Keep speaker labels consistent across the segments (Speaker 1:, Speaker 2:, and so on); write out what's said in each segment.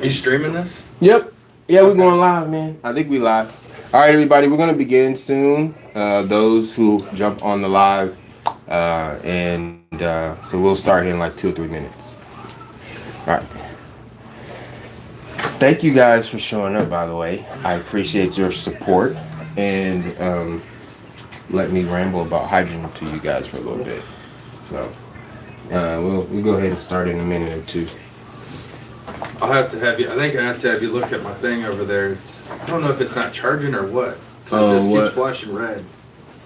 Speaker 1: Are you streaming this?
Speaker 2: Yep. Yeah, we're going live, man. I think we live. All right, everybody, we're going to begin soon. Those who jump on the live, so we'll start here in like 2 or 3 minutes. All right. Thank you guys for showing up, by the way. I appreciate your support, and let me ramble about hydrogen to you guys for a little bit. So we'll go ahead and start in a minute or two.
Speaker 1: I'll have to have you. I think I have to have you look at my thing over there. I don't know if it's not charging or what.
Speaker 2: Oh,
Speaker 1: it just
Speaker 2: what?
Speaker 1: keeps flashing red.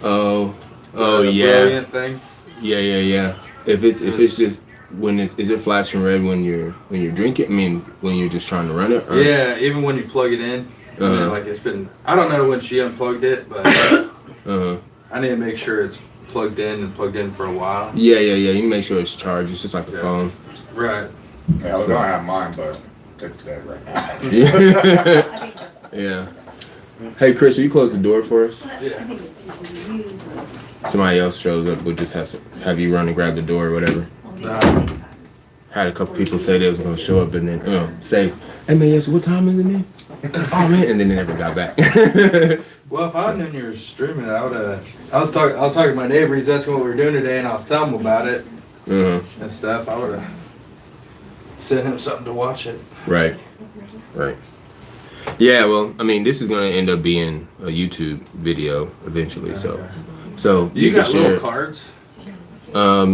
Speaker 2: Oh,
Speaker 1: The
Speaker 2: yeah.
Speaker 1: brilliant thing.
Speaker 2: Yeah. If it's just when is it flashing red when you're drinking? I mean, when you're just trying to run it? Or?
Speaker 1: Yeah, even when you plug it in. Like it's been. I don't know when she unplugged it, but I need to make sure it's plugged in for a while.
Speaker 2: Yeah. You make sure it's charged. It's just like a phone.
Speaker 1: Right.
Speaker 3: Yeah, I was gonna have mine, but it's dead right now.
Speaker 2: Yeah. Hey, Chris, will you close the door for us?
Speaker 1: Yeah.
Speaker 2: Somebody else shows up, we'll just have you run and grab the door or whatever. Had a couple people say they was gonna show up and then say, "Hey man, yes, what time is it, man?" Oh man, and then they never got back.
Speaker 1: Well, if I'd known you were streaming, I would have. I was talking to my neighbor. He's asking what we were doing today, and I was telling him about it and stuff. I would have sent him something to watch it.
Speaker 2: Right. Yeah, well, I mean, this is going to end up being a YouTube video eventually,
Speaker 1: Okay.
Speaker 2: so
Speaker 1: You
Speaker 2: can
Speaker 1: got
Speaker 2: share
Speaker 1: little cards,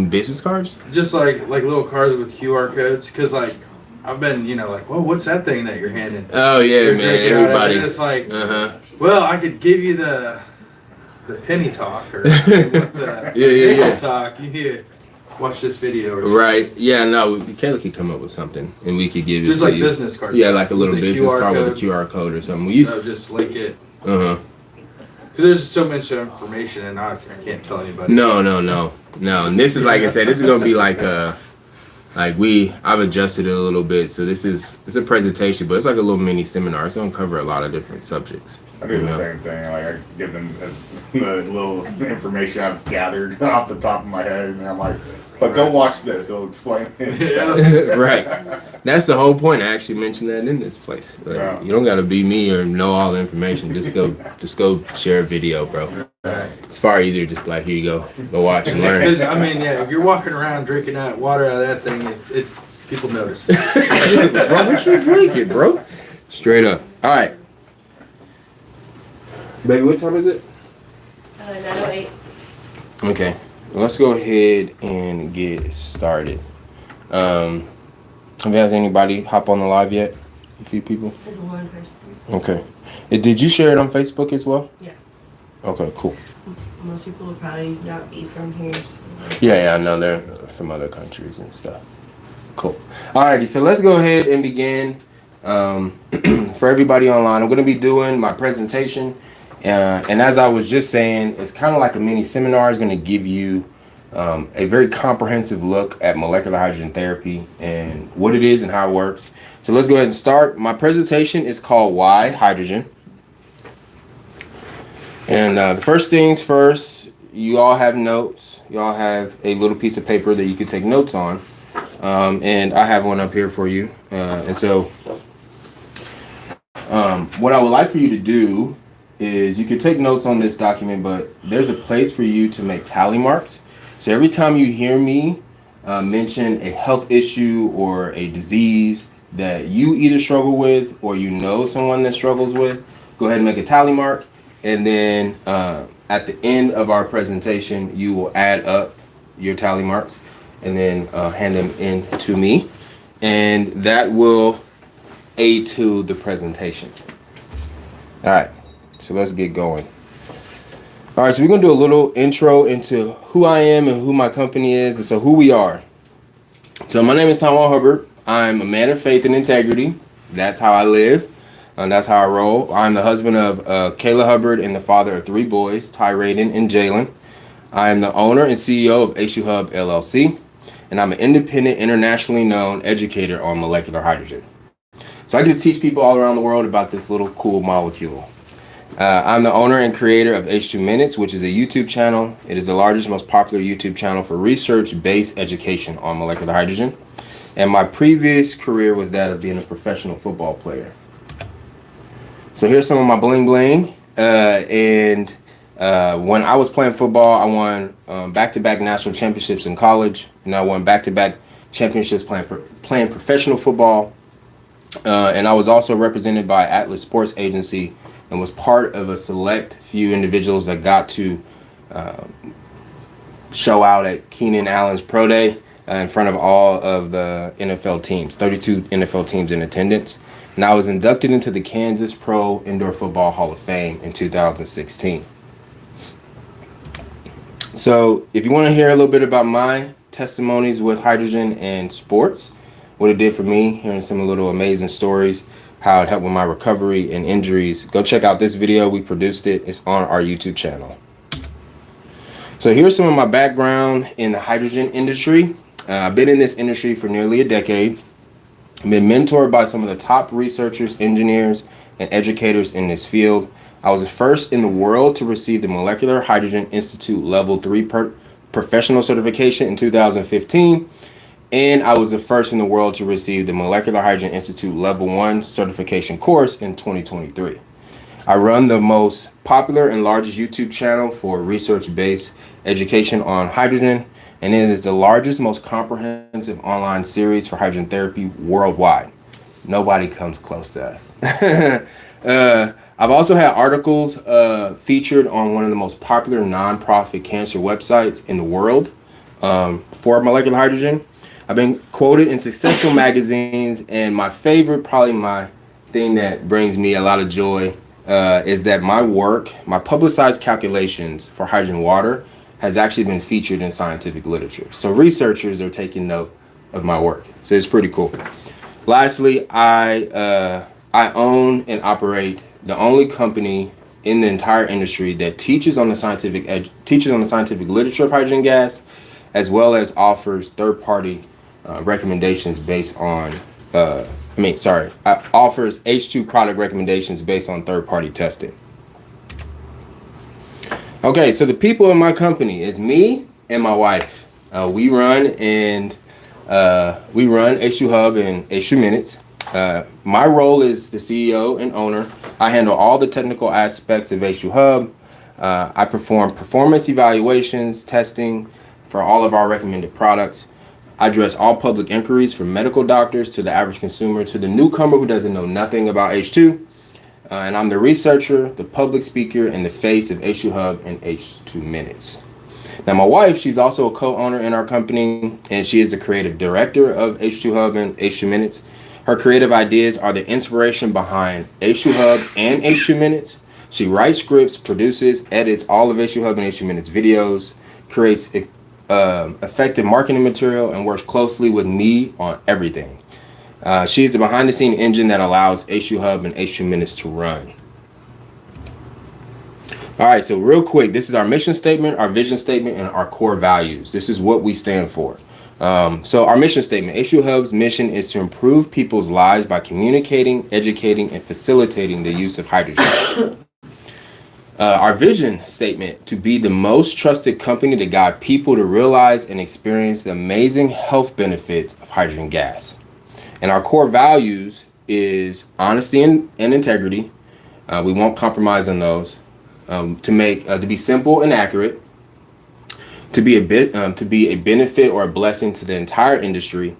Speaker 2: business cards.
Speaker 1: just like little cards with QR codes. Cause like I've been, like, whoa, what's that thing that you're handing?
Speaker 2: Oh yeah,
Speaker 1: You're
Speaker 2: man,
Speaker 1: drinking out of it,
Speaker 2: everybody.
Speaker 1: and it's like, well, I could give you the penny talk or the
Speaker 2: Yeah.
Speaker 1: talk. You watch this video. Or
Speaker 2: Right. Yeah. No, Kayla could come up with something, and we could give it
Speaker 1: just
Speaker 2: to
Speaker 1: like
Speaker 2: you.
Speaker 1: business cards.
Speaker 2: Yeah, like a little
Speaker 1: with the
Speaker 2: business
Speaker 1: QR
Speaker 2: card with a
Speaker 1: code.
Speaker 2: QR code or something. We used.
Speaker 1: So just link it.
Speaker 2: Because
Speaker 1: There's just so much information, and I can't tell anybody.
Speaker 2: No. And this is like I said. This is gonna be like I've adjusted it a little bit. So it's a presentation, but it's like a little mini seminar. It's gonna cover a lot of different subjects.
Speaker 3: I do the same thing. Like I give them the little information I've gathered off the top of my head, and I'm like, "But go watch this. It'll explain it."
Speaker 2: Right. That's the whole point. I actually mentioned that in this place. Like,
Speaker 3: Yeah.
Speaker 2: You don't gotta be me or know all the information. Just go share a video, bro. It's far easier. Just like here you go watch and learn.
Speaker 1: Because, I mean, yeah, if you're walking around drinking that water out of that thing, it people notice.
Speaker 2: Bro, what you drinking, bro? Straight up. All right. Baby, what time is it?
Speaker 4: 9:08.
Speaker 2: Okay. Let's go ahead and get started. Have you had anybody hop on the live yet? A few people?
Speaker 4: There's one person.
Speaker 2: Okay. Did you share it on Facebook as well?
Speaker 4: Yeah.
Speaker 2: Okay, cool.
Speaker 4: Most people will probably not be from here. So.
Speaker 2: Yeah, I know they're from other countries and stuff. Cool. Alrighty, so let's go ahead and begin. For everybody online, I'm going to be doing my presentation. And as I was just saying, it's kind of like a mini seminar. It's going to give you a very comprehensive look at molecular hydrogen therapy and what it is and how it works. So let's go ahead and start. My presentation is called Why Hydrogen. And the first things first, you all have notes. You all have a little piece of paper that you can take notes on. And I have one up here for you. What I would like for you to do is you can take notes on this document, but there's a place for you to make tally marks. So every time you hear me mention a health issue or a disease that you either struggle with or you know someone that struggles with, go ahead and make a tally mark. And then at the end of our presentation, you will add up your tally marks and then hand them in to me. And that will aid to the presentation. All right, so let's get going. All right, so we're gonna do a little intro into who I am and who my company is, and so who we are. So my name is Tyrone Hubbard. I'm a man of faith and integrity. That's how I live, and that's how I roll. I'm the husband of Kayla Hubbard and the father of 3 boys, Ty Raiden and Jalen. I am the owner and CEO of HU Hub LLC, and I'm an independent, internationally known educator on molecular hydrogen. So I get to teach people all around the world about this little cool molecule. I'm the owner and creator of H2 Minutes, which is a YouTube channel. It is the largest, most popular YouTube channel for research-based education on molecular hydrogen. And my previous career was that of being a professional football player. So here's some of my bling bling. When I was playing football, I won back-to-back national championships in college, and I won back-to-back championships playing professional football. And I was also represented by Atlas Sports Agency and was part of a select few individuals that got to show out at Keenan Allen's Pro Day in front of all of the NFL teams, 32 NFL teams in attendance. And I was inducted into the Kansas Pro Indoor Football Hall of Fame in 2016. So if you want to hear a little bit about my testimonies with hydrogen and sports, what it did for me, hearing some little amazing stories, how it helped with my recovery and injuries, go check out this video. We produced it. It's on our YouTube channel. So here's some of my background in the hydrogen industry. I've been in this industry for nearly a decade. I've been mentored by some of the top researchers, engineers, and educators in this field. I was the first in the world to receive the Molecular Hydrogen Institute Level 3 professional certification in 2015. And I was the first in the world to receive the Molecular Hydrogen Institute Level 1 certification course in 2023. I run the most popular and largest YouTube channel for research-based education on hydrogen, and it is the largest, most comprehensive online series for hydrogen therapy worldwide. Nobody comes close to us. I've also had articles featured on one of the most popular nonprofit cancer websites in the world for molecular hydrogen. I've been quoted in successful magazines, and my favorite, probably my thing that brings me a lot of joy, is that my work, my publicized calculations for hydrogen water, has actually been featured in scientific literature. So researchers are taking note of my work. So it's pretty cool. Lastly, I own and operate the only company in the entire industry that teaches on the scientific literature of hydrogen gas, as well as offers third-party recommendations based on offers H2 product recommendations based on third-party testing. Okay, so the people in my company is me and my wife. We run H2 Hub and H2 Minutes. My role is the CEO and owner. I handle all the technical aspects of H2 Hub. I perform performance evaluations, testing for all of our recommended products. I address all public inquiries from medical doctors to the average consumer to the newcomer who doesn't know nothing about H2. And I'm the researcher, the public speaker, and the face of H2 Hub and H2 Minutes. Now, my wife, she's also a co-owner in our company, and she is the creative director of H2 Hub and H2 Minutes. Her creative ideas are the inspiration behind H2 Hub and H2 Minutes. She writes scripts, produces, edits all of H2 Hub and H2 Minutes videos, creates effective marketing material, and works closely with me on everything. She's the behind-the-scene engine that allows H2 Hub and H2 Minutes to run. All right, so real quick, this is our mission statement, our vision statement, and our core values. This is what we stand for. So our mission statement, H2 Hub's mission is to improve people's lives by communicating, educating, and facilitating the use of hydrogen. Our vision statement, to be the most trusted company to guide people to realize and experience the amazing health benefits of hydrogen gas. And our core values is honesty and integrity. We won't compromise on those. To be simple and accurate. To be a benefit or a blessing to the entire industry.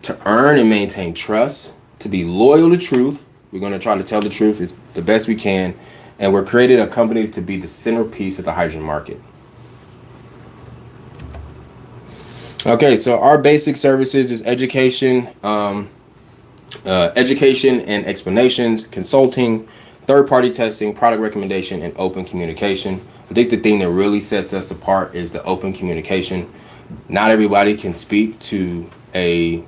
Speaker 2: To earn and maintain trust. To be loyal to truth. We're going to try to tell the truth as the best we can. And we're creating a company to be the centerpiece of the hydrogen market. Okay, so our basic services is education and explanations, consulting, third-party testing, product recommendation, and open communication. I think the thing that really sets us apart is the open communication. Not everybody can speak to a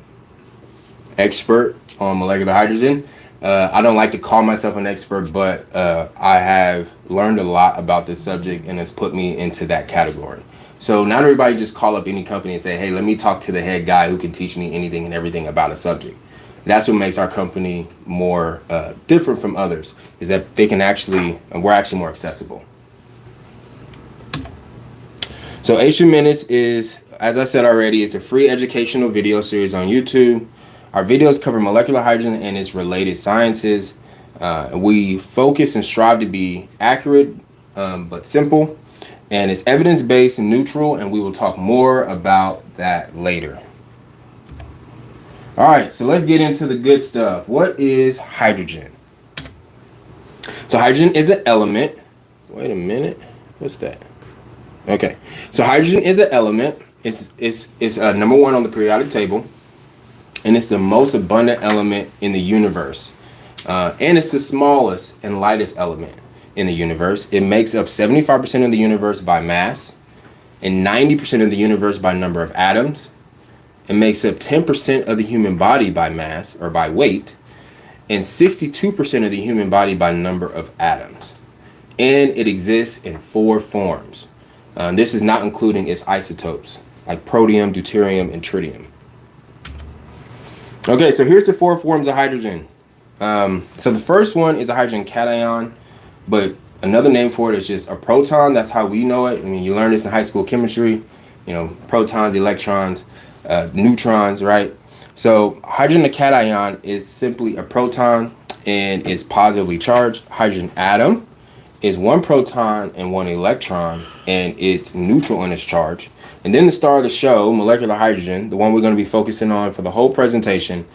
Speaker 2: expert on molecular hydrogen. I don't like to call myself an expert, but I have learned a lot about this subject, and it's put me into that category. So not everybody just call up any company and say, hey, let me talk to the head guy who can teach me anything and everything about a subject. That's what makes our company more different from others, is that we're actually more accessible. So H2 Minutes is as I said already, it's a free educational video series on YouTube. Our videos cover molecular hydrogen and its related sciences. We focus and strive to be accurate, but simple. And it's evidence-based and neutral, and we will talk more about that later. All right, so let's get into the good stuff. What is hydrogen? So hydrogen is an element. Wait a minute. What's that? Okay. So hydrogen is an element. It's number 1 on the periodic table. And it's the most abundant element in the universe. And it's the smallest and lightest element in the universe. It makes up 75% of the universe by mass and 90% of the universe by number of atoms. It makes up 10% of the human body by mass or by weight and 62% of the human body by number of atoms. And it exists in 4 forms. This is not including its isotopes like protium, deuterium, and tritium. Okay, so here's the 4 forms of hydrogen. So the first one is a hydrogen cation, but another name for it is just a proton. That's how we know it. I mean, you learn this in high school chemistry, protons, electrons, neutrons, right? So hydrogen cation is simply a proton and is positively charged. Hydrogen atom is 1 proton and 1 electron, and it's neutral in its charge. And then the star of the show, molecular hydrogen, the one we're going to be focusing on for the whole presentation,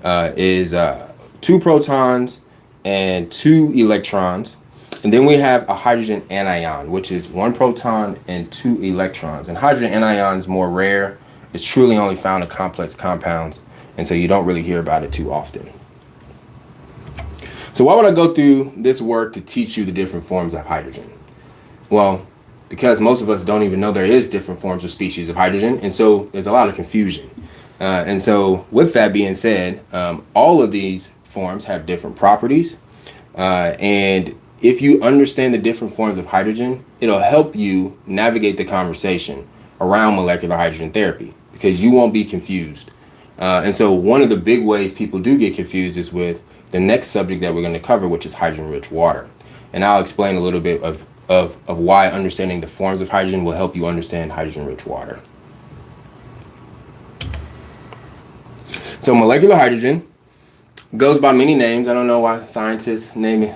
Speaker 2: is 2 protons and 2 electrons. And then we have a hydrogen anion, which is 1 proton and 2 electrons. And hydrogen anion is more rare. It's truly only found in complex compounds, and so you don't really hear about it too often. So why would I go through this work to teach you the different forms of hydrogen? Well, because most of us don't even know there is different forms or species of hydrogen, and so there's a lot of confusion. And so with that being said, all of these forms have different properties, and if you understand the different forms of hydrogen, it'll help you navigate the conversation around molecular hydrogen therapy because you won't be confused. And so one of the big ways people do get confused is with the next subject that we're going to cover, which is hydrogen-rich water. And I'll explain a little bit of why understanding the forms of hydrogen will help you understand hydrogen-rich water. So molecular hydrogen goes by many names. I don't know why scientists name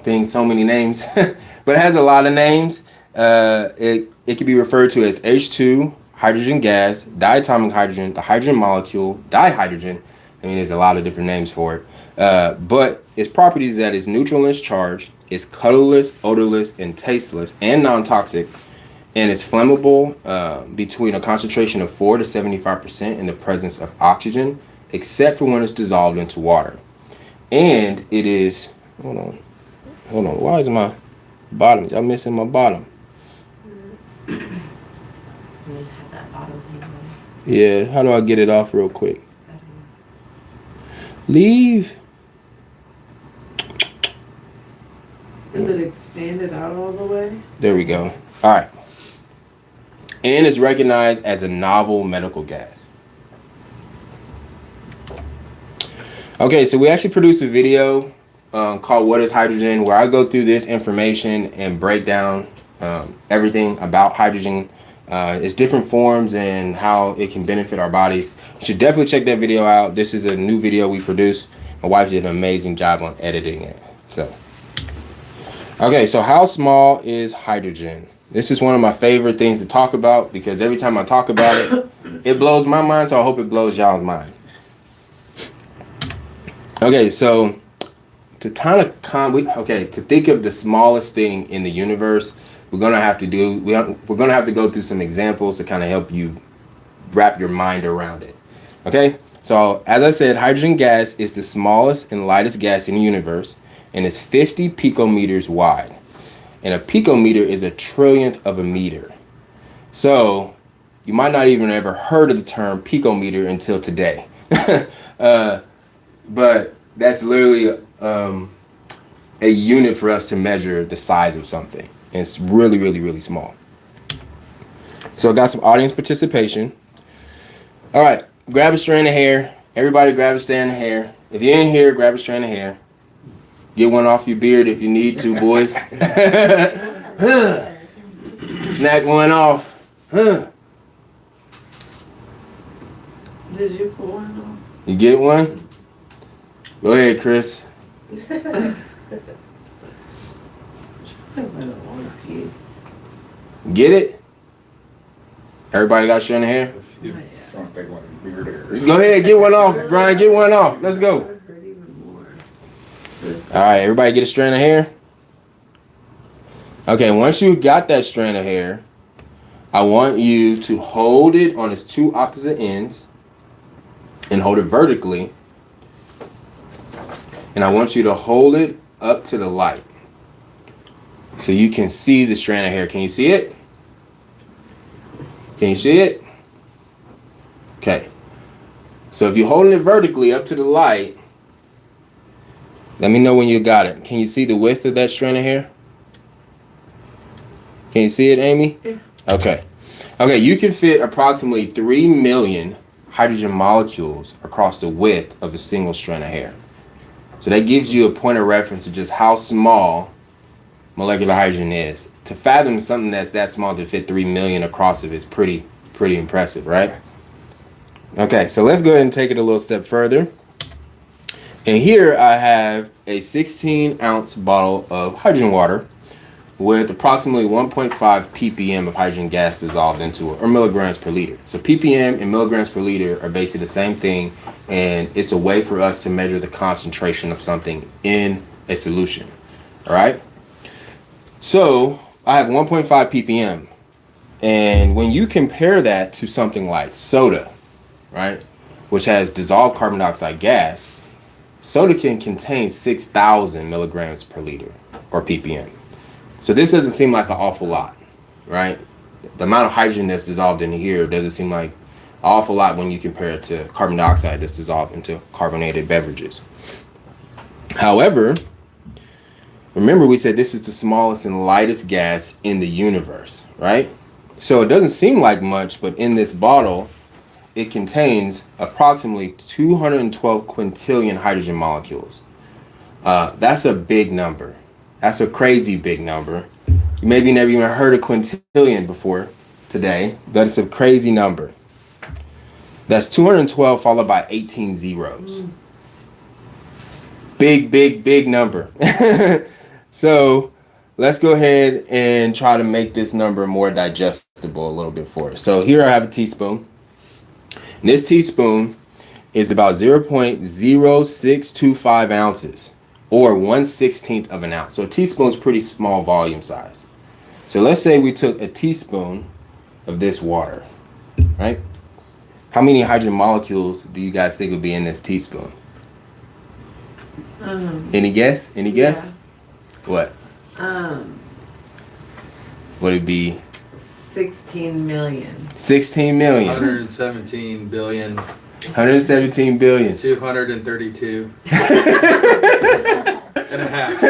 Speaker 2: things so many names, but it has a lot of names. It can be referred to as H2, hydrogen gas, diatomic hydrogen, the hydrogen molecule, dihydrogen. I mean, there's a lot of different names for it. But its properties that it's neutral in its charge, it's colorless, odorless, and tasteless, and non-toxic, and it's flammable between a concentration of 4 to 75% in the presence of oxygen, except for when it's dissolved into water. And it is, hold on, why is my bottom, y'all missing my bottom?
Speaker 4: You just have that bottom thing on.
Speaker 2: Yeah, how do I get it off real quick? Leave.
Speaker 5: Is it expanded out all the way?
Speaker 2: There we go. All right. And it's recognized as a novel medical gas. Okay, so we actually produced a video called What is Hydrogen, where I go through this information and break down everything about hydrogen, its different forms and how it can benefit our bodies. You should definitely check that video out. This is a new video we produced. My wife did an amazing job on editing it. Okay, so how small is hydrogen? This is one of my favorite things to talk about because every time I talk about it, it blows my mind, so I hope it blows y'all's mind. Okay, so to think of the smallest thing in the universe, we're gonna have to go through some examples to kind of help you wrap your mind around it. Okay, so as I said, hydrogen gas is the smallest and lightest gas in the universe, and it's 50 picometers wide. And a picometer is a trillionth of a meter. So you might not even ever heard of the term picometer until today. But that's literally a unit for us to measure the size of something. And it's really, really, really small. So I got some audience participation. All right, grab a strand of hair. Everybody grab a strand of hair. If you're in here, grab a strand of hair. Get one off your beard if you need to, boys. Snap one off.
Speaker 5: Did you pull one
Speaker 2: You get one? Go ahead, Chris.
Speaker 5: off? I don't want a piece.
Speaker 2: Get it? Everybody got strand of hair?
Speaker 5: Oh, yeah.
Speaker 3: Don't take one beard hairs.
Speaker 2: Go ahead, get one off, Brian. Get one off. Let's go.
Speaker 5: That hurt even more.
Speaker 2: All right, everybody get a strand of hair? Okay, once you got that strand of hair, I want you to hold it on its two opposite ends and hold it vertically. And I want you to hold it up to the light so you can see the strand of hair. Can you see it? Can you see it? Okay. So if you're holding it vertically up to the light, let me know when you got it. Can you see the width of that strand of hair? Can you see it, Amy?
Speaker 5: Yeah.
Speaker 2: Okay. Okay, you can fit approximately 3 million hydrogen molecules across the width of a single strand of hair. So that gives you a point of reference of just how small molecular hydrogen is. To fathom something that's that small to fit 3 million across it is pretty impressive, right? Okay, so let's go ahead and take it a little step further. And here I have a 16-ounce bottle of hydrogen water with approximately 1.5 ppm of hydrogen gas dissolved into it, or milligrams per liter. So ppm and milligrams per liter are basically the same thing, and it's a way for us to measure the concentration of something in a solution. All right? So I have 1.5 ppm, and when you compare that to something like soda, right, which has dissolved carbon dioxide gas, soda can contain 6,000 milligrams per liter, or ppm. So this doesn't seem like an awful lot, right? The amount of hydrogen that's dissolved in here doesn't seem like an awful lot when you compare it to carbon dioxide that's dissolved into carbonated beverages. However, remember we said this is the smallest and lightest gas in the universe, right? So it doesn't seem like much, but in this bottle, it contains approximately 212 quintillion hydrogen molecules. That's a big number. That's a crazy big number. You maybe never even heard of quintillion before today, but it's a crazy number. That's 212 followed by 18 zeros. Big number. So let's go ahead and try to make this number more digestible a little bit for us. So here I have a teaspoon. And this teaspoon is about 0.0625 ounces. Or 1/16 of an ounce. So a teaspoon is pretty small volume size. So let's say we took a teaspoon of this water, right? How many hydrogen molecules do you guys think would be in this teaspoon? Any guess? Any guess?
Speaker 5: Yeah.
Speaker 2: What? Would it be?
Speaker 5: 16 million.
Speaker 2: 16 million.
Speaker 1: 117 billion.
Speaker 2: 117 billion.
Speaker 1: 232 and a half.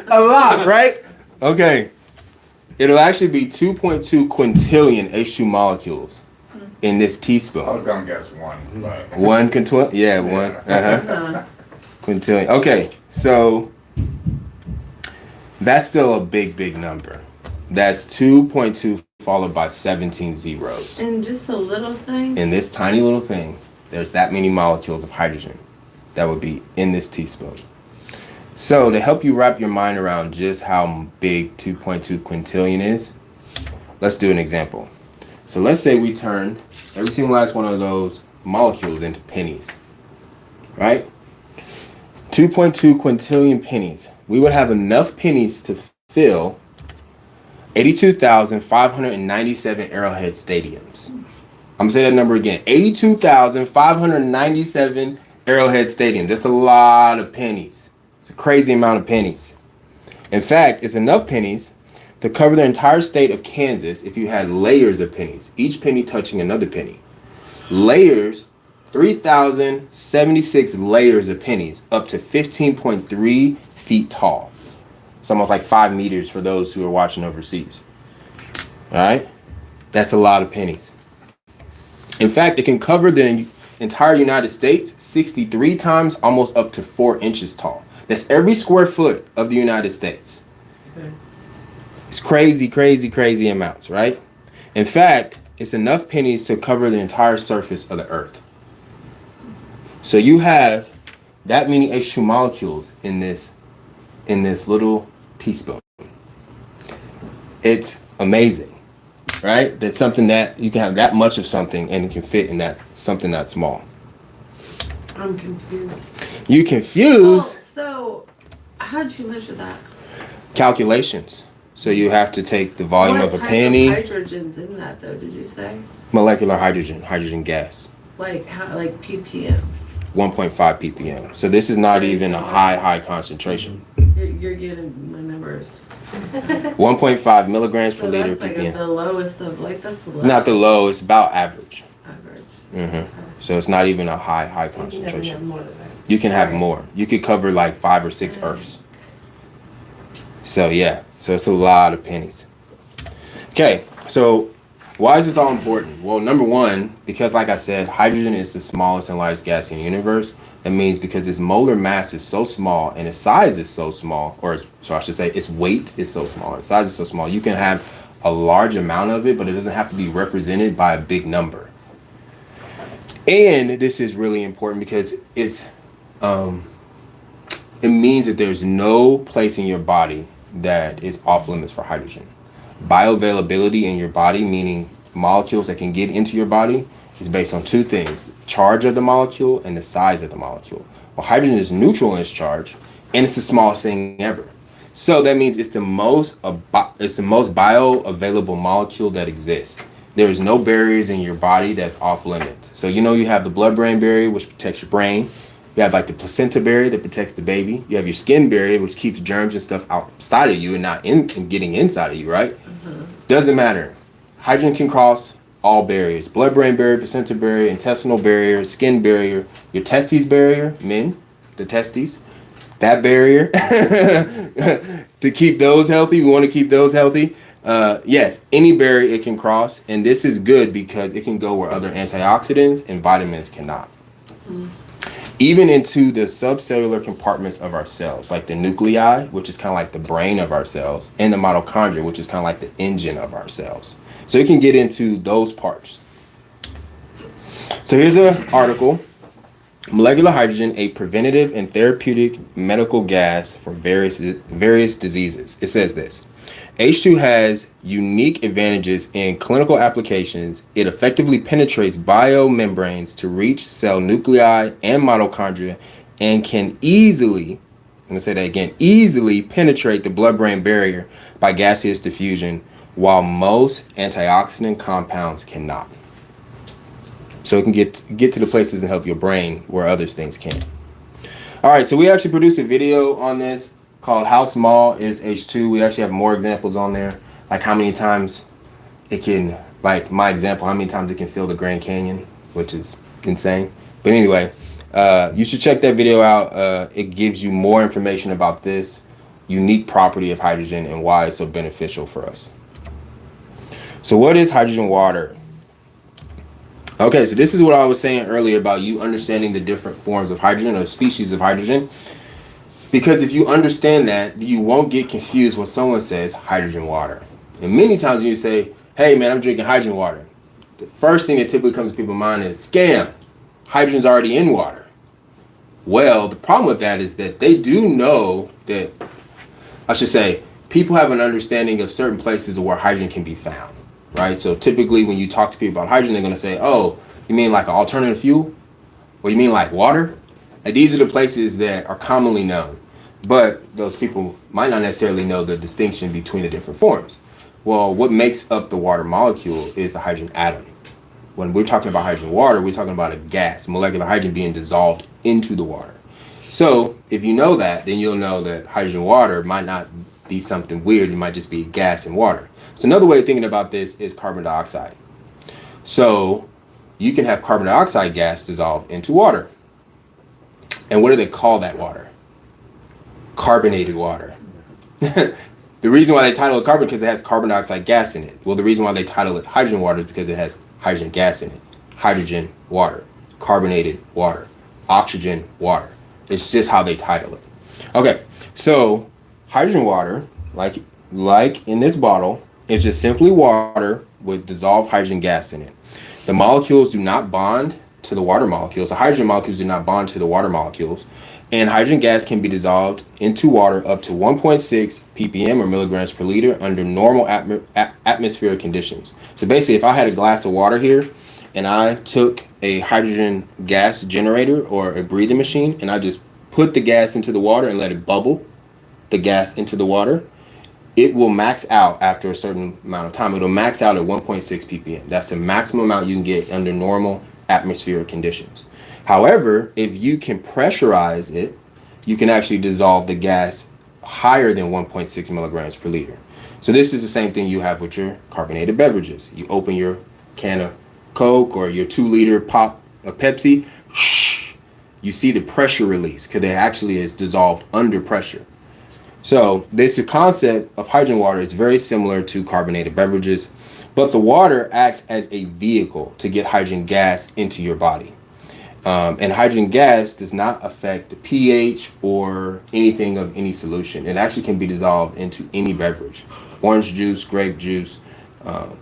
Speaker 2: A lot, right? Okay. It'll actually be 2.2 quintillion H2 molecules in this
Speaker 3: I was
Speaker 2: teaspoon.
Speaker 3: gonna guess one, but
Speaker 2: One quintillion? Yeah, one. Uh-huh. Quintillion. Okay, so that's still a big number. That's 2.2 followed by 17 zeros.
Speaker 5: And just a little thing?
Speaker 2: In this tiny little thing, there's that many molecules of hydrogen that would be in this teaspoon. So to help you wrap your mind around just how big 2.2 quintillion is, let's do an example. So let's say we turn every single last one of those molecules into pennies, right? 2.2 quintillion pennies. We would have enough pennies to fill 82,597 Arrowhead stadiums. I'm gonna say that number again. 82,597 Arrowhead Stadium. That's a lot of pennies. It's a crazy amount of pennies. In fact, it's enough pennies to cover the entire state of Kansas if you had layers of pennies, each penny touching another penny. Layers, 3,076 layers of pennies, up to 15.3 feet tall. It's almost like 5 meters for those who are watching overseas. All right? That's a lot of pennies. In fact, it can cover the entire United States 63 times, almost up to 4 inches tall. That's every square foot of the United States.
Speaker 5: Okay.
Speaker 2: It's crazy amounts, right? In fact, it's enough pennies to cover the entire surface of the earth. So you have that many H2 molecules in this little teaspoon. It's amazing, right? That's something that you can have that much of something and it can fit in that something that small.
Speaker 5: I'm confused.
Speaker 2: You confuse
Speaker 5: So, how'd you measure that?
Speaker 2: calculations. So you have to take the volume of a penny.
Speaker 5: What type of hydrogen's in that though? Did you say?
Speaker 2: Molecular hydrogen gas.
Speaker 5: Like how? Like ppm?
Speaker 2: 1.5 ppm. So this is not even a high concentration.
Speaker 5: You're getting my numbers.
Speaker 2: 1.5 milligrams per
Speaker 5: So
Speaker 2: liter
Speaker 5: that's like
Speaker 2: ppm.
Speaker 5: the lowest of like that's the
Speaker 2: It's not the low. It's about average.
Speaker 5: average.
Speaker 2: So it's not even a high
Speaker 5: You can
Speaker 2: concentration.
Speaker 5: have more than that.
Speaker 2: You can have more. You could cover like 5 or 6 Earths. So yeah. So it's a lot of pennies. Okay. So why is this all important? Well, number one, because like I said, hydrogen is the smallest and lightest gas in the universe. That means because its molar mass is so small and its size is so small, so I should say its weight is so small and its size is so small, you can have a large amount of it, but it doesn't have to be represented by a big number. And this is really important because it means that there's no place in your body that is off limits for hydrogen. Bioavailability in your body, meaning molecules that can get into your body, is based on 2 things: the charge of the molecule and the size of the molecule. Well, hydrogen is neutral in its charge, and it's the smallest thing ever. So that means it's the most bioavailable molecule that exists. There is no barriers in your body that's off limits. So you have the blood-brain barrier, which protects your brain. You have like the placenta barrier that protects the baby. You have your skin barrier, which keeps germs and stuff outside of you and not getting inside of you, right? Doesn't matter. Hydrogen can cross all barriers: blood-brain barrier, placenta barrier, intestinal barrier, skin barrier, your testes barrier, men, the testes, that barrier. To keep those healthy, we want to keep those healthy. Yes, any barrier it can cross, and this is good because it can go where other antioxidants and vitamins cannot. Even into the subcellular compartments of our cells, like the nuclei, which is kind of like the brain of our cells, and the mitochondria, which is kind of like the engine of our cells. So it can get into those parts. So here's an article: Molecular hydrogen, a preventative and therapeutic medical gas for various diseases. It says this: H2 has unique advantages in clinical applications. It effectively penetrates biomembranes to reach cell nuclei and mitochondria and can easily, I'm going to say that again, easily penetrate the blood-brain barrier by gaseous diffusion, while most antioxidant compounds cannot. So it can get to the places and help your brain where other things can't. All right, so we actually produced a video on this called "How Small is H2?" We actually have more examples on there, like how many times it can, like my example, how many times it can fill the Grand Canyon, which is insane. But anyway, you should check that video out. It gives you more information about this unique property of hydrogen and why it's so beneficial for us. So what is hydrogen water? Okay, so this is what I was saying earlier about you understanding the different forms of hydrogen or species of hydrogen. Because if you understand that, you won't get confused when someone says hydrogen water. And many times when you say, hey man, I'm drinking hydrogen water, the first thing that typically comes to people's mind is, scam, hydrogen's already in water. Well, the problem with that is that they do know that, I should say, people have an understanding of certain places where hydrogen can be found, right? So typically when you talk to people about hydrogen, they're going to say, oh, you mean like an alternative fuel? Or you mean like water? And these are the places that are commonly known. But those people might not necessarily know the distinction between the different forms. Well, what makes up the water molecule is the hydrogen atom. When we're talking about hydrogen water, we're talking about a gas, molecular hydrogen being dissolved into the water. So if you know that, then you'll know that hydrogen water might not be something weird. It might just be gas and water. So another way of thinking about this is carbon dioxide. So you can have carbon dioxide gas dissolved into water. And what do they call that water? Carbonated water. The reason why they title it carbon because it has carbon dioxide gas in it. Well, the reason why they title it hydrogen water is because it has hydrogen gas in it. Hydrogen water, carbonated water, oxygen water. It's just how they title it. Okay, so hydrogen water, like in this bottle, is just simply water with dissolved hydrogen gas in it. The molecules do not bond to the water molecules. The hydrogen molecules do not bond to the water molecules. And hydrogen gas can be dissolved into water up to 1.6 ppm or milligrams per liter under normal atmospheric conditions. So basically, if I had a glass of water here and I took a hydrogen gas generator or a breathing machine and I just put the gas into the water and let it bubble the gas into the water, it will max out after a certain amount of time. It'll max out at 1.6 ppm. That's the maximum amount you can get under normal atmospheric conditions. However, if you can pressurize it, you can actually dissolve the gas higher than 1.6 milligrams per liter. So this is the same thing you have with your carbonated beverages. You open your can of Coke or your 2-liter pop of Pepsi, you see the pressure release because it actually is dissolved under pressure. So this concept of hydrogen water is very similar to carbonated beverages, but the water acts as a vehicle to get hydrogen gas into your body. And hydrogen gas does not affect the pH or anything of any solution. It actually can be dissolved into any beverage. Orange juice, grape juice,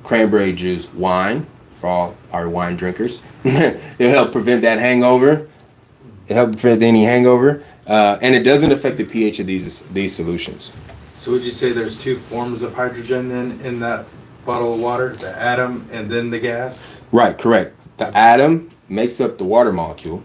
Speaker 2: cranberry juice, wine, for all our wine drinkers. It'll help prevent that hangover. It helps prevent any hangover. And it doesn't affect the pH of these solutions.
Speaker 1: So would you say there's two forms of hydrogen then in that bottle of water? The atom and then the gas?
Speaker 2: Right, correct. The atom makes up the water molecule,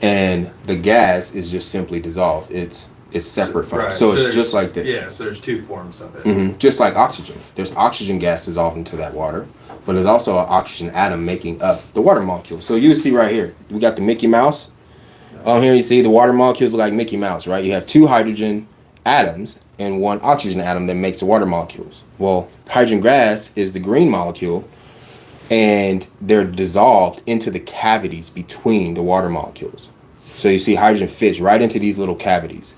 Speaker 2: and the gas is just simply dissolved. It's separate from it. So it's just like this.
Speaker 1: Yeah, so there's two forms of it.
Speaker 2: Mm-hmm. Just like oxygen. There's oxygen gas dissolved into that water, but there's also an oxygen atom making up the water molecule. So you see right here, we got the Mickey Mouse. On here you see the water molecules look like Mickey Mouse, right? You have two hydrogen atoms and one oxygen atom that makes the water molecules. Well, hydrogen gas is the green molecule, and they're dissolved into the cavities between the water molecules. So you see hydrogen fits right into these little cavities.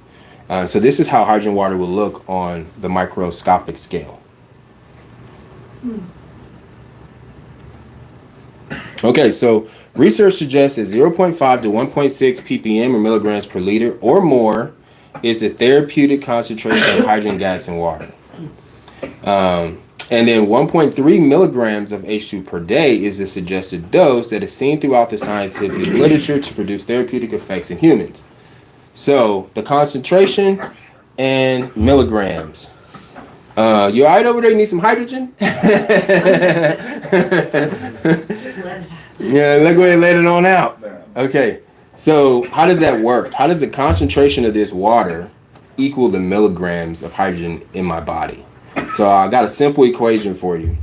Speaker 2: So this is how hydrogen water will look on the microscopic scale. Okay, so research suggests that 0.5 to 1.6 ppm or milligrams per liter or more is the therapeutic concentration of hydrogen gas in water. And then 1.3 milligrams of H2 per day is the suggested dose that is seen throughout the scientific literature to produce therapeutic effects in humans. So the concentration and milligrams. You all right over there? You need some hydrogen? Yeah, let's go ahead and let it on out. Okay, so how does that work? How does the concentration of this water equal the milligrams of hydrogen in my body? So I got a simple equation for you.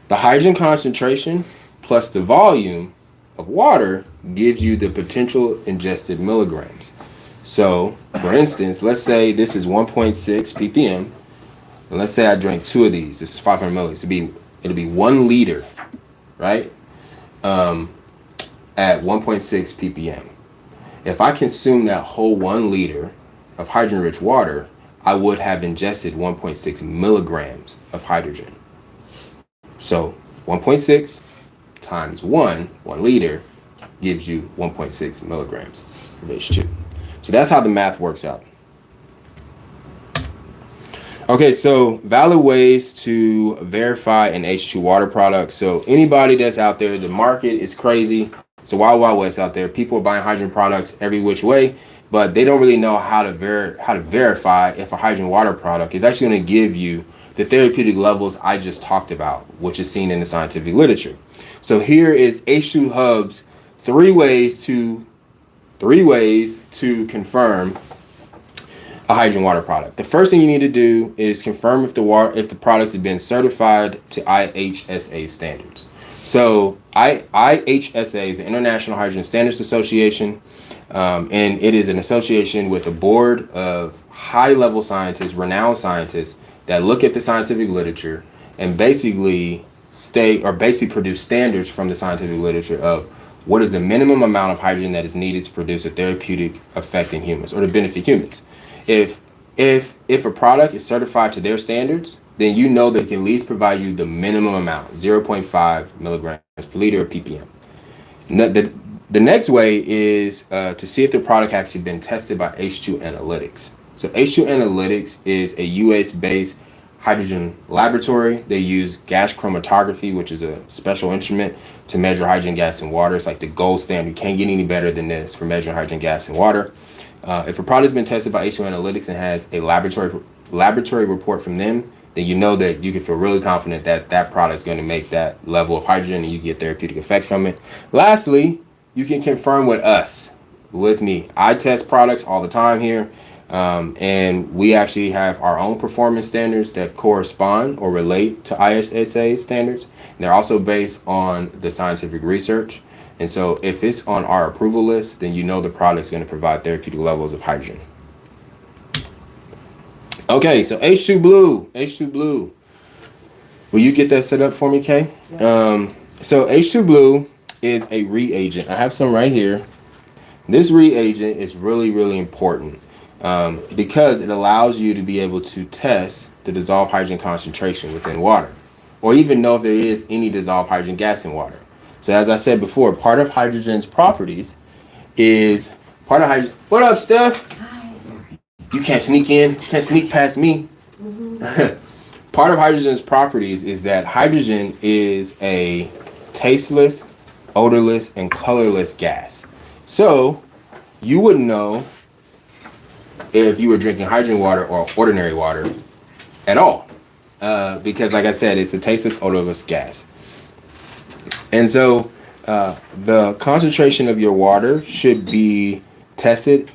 Speaker 2: The hydrogen concentration plus the volume of water gives you the potential ingested milligrams. So, for instance, let's say this is 1.6 ppm. And let's say I drank 2 of these. This is 500 milliliters. It'll be 1 liter, right? At 1.6 ppm. If I consume that whole 1 liter of hydrogen-rich water, I would have ingested 1.6 milligrams of hydrogen. So 1.6 times 1 liter, gives you 1.6 milligrams of H2. So that's how the math works out. Okay, so valid ways to verify an H2 water product. So anybody that's out there, the market is crazy. It's a wild, wild west out there. People are buying hydrogen products every which way, but they don't really know how to verify if a hydrogen water product is actually going to give you the therapeutic levels I just talked about, which is seen in the scientific literature. So here is H2 Hub's three ways to confirm a hydrogen water product. The first thing you need to do is confirm if the products have been certified to IHSA standards. So IHSA is the International Hydrogen Standards Association, and it is an association with a board of high-level scientists, renowned scientists, that look at the scientific literature and basically produce standards from the scientific literature of what is the minimum amount of hydrogen that is needed to produce a therapeutic effect in humans or to benefit humans. If a product is certified to their standards, then you know they can at least provide you the minimum amount, 0.5 milligrams per liter or ppm. The next way is to see if the product actually been tested by H2 Analytics. So H2 Analytics is a US-based hydrogen laboratory. They use gas chromatography, which is a special instrument to measure hydrogen gas and water. It's like the gold standard. You can't get any better than this for measuring hydrogen gas and water. If a product's been tested by H2 Analytics and has a laboratory report from them, then you know that you can feel really confident that that product is going to make that level of hydrogen and you get therapeutic effect from it. Lastly, you can confirm with me. I test products all the time here, and we actually have our own performance standards that correspond or relate to ISSA standards. And they're also based on the scientific research. And so if it's on our approval list, then you know the product's going to provide therapeutic levels of hydrogen. Okay, so H2 Blue. Will you get that set up for me, Kay?
Speaker 5: Yeah.
Speaker 2: So H2 Blue is a reagent. I have some right here. This reagent is really, really important because it allows you to be able to test the dissolved hydrogen concentration within water, or even know if there is any dissolved hydrogen gas in water. So as I said before, part of hydrogen's properties is part of hydrogen. What up, Steph? You can't sneak past me. Part of hydrogen's properties is that hydrogen is a tasteless, odorless, and colorless gas. So you wouldn't know if you were drinking hydrogen water or ordinary water at all. Because like I said, it's a tasteless, odorless gas. And so the concentration of your water should be tested,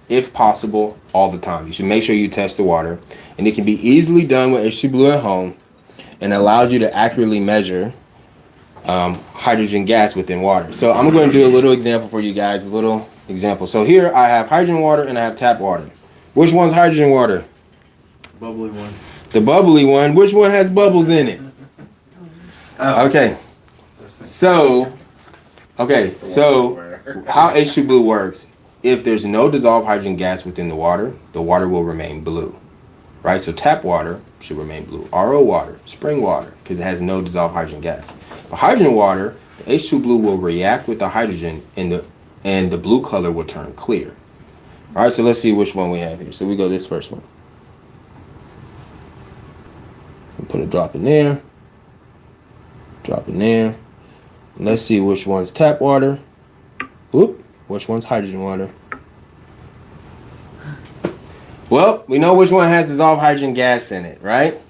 Speaker 2: if possible, all the time. You should make sure you test the water. And it can be easily done with H2 Blue at home and allows you to accurately measure hydrogen gas within water. So I'm going to do a little example for you guys, So here I have hydrogen water and I have tap water. Which one's hydrogen water?
Speaker 1: Bubbly one.
Speaker 2: The bubbly one. Which one has bubbles in it? Okay. So how H2 Blue works, if there's no dissolved hydrogen gas within the water will remain blue. Right? So tap water should remain blue. RO water, spring water, because it has no dissolved hydrogen gas. But hydrogen water, the H2 Blue will react with the hydrogen and the blue color will turn clear. All right, so let's see which one we have here. So we go this first one. We'll put a drop in there. Drop in there. And let's see which one's tap water. Whoop, which one's hydrogen water. Well, we know which one has dissolved hydrogen gas in it, right?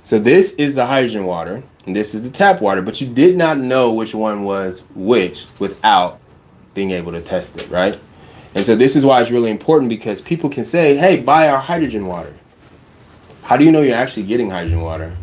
Speaker 2: So this is the hydrogen water, and this is the tap water, but you did not know which one was which without being able to test it, right? And so this is why it's really important, because people can say, hey, buy our hydrogen water. How do you know you're actually getting hydrogen water?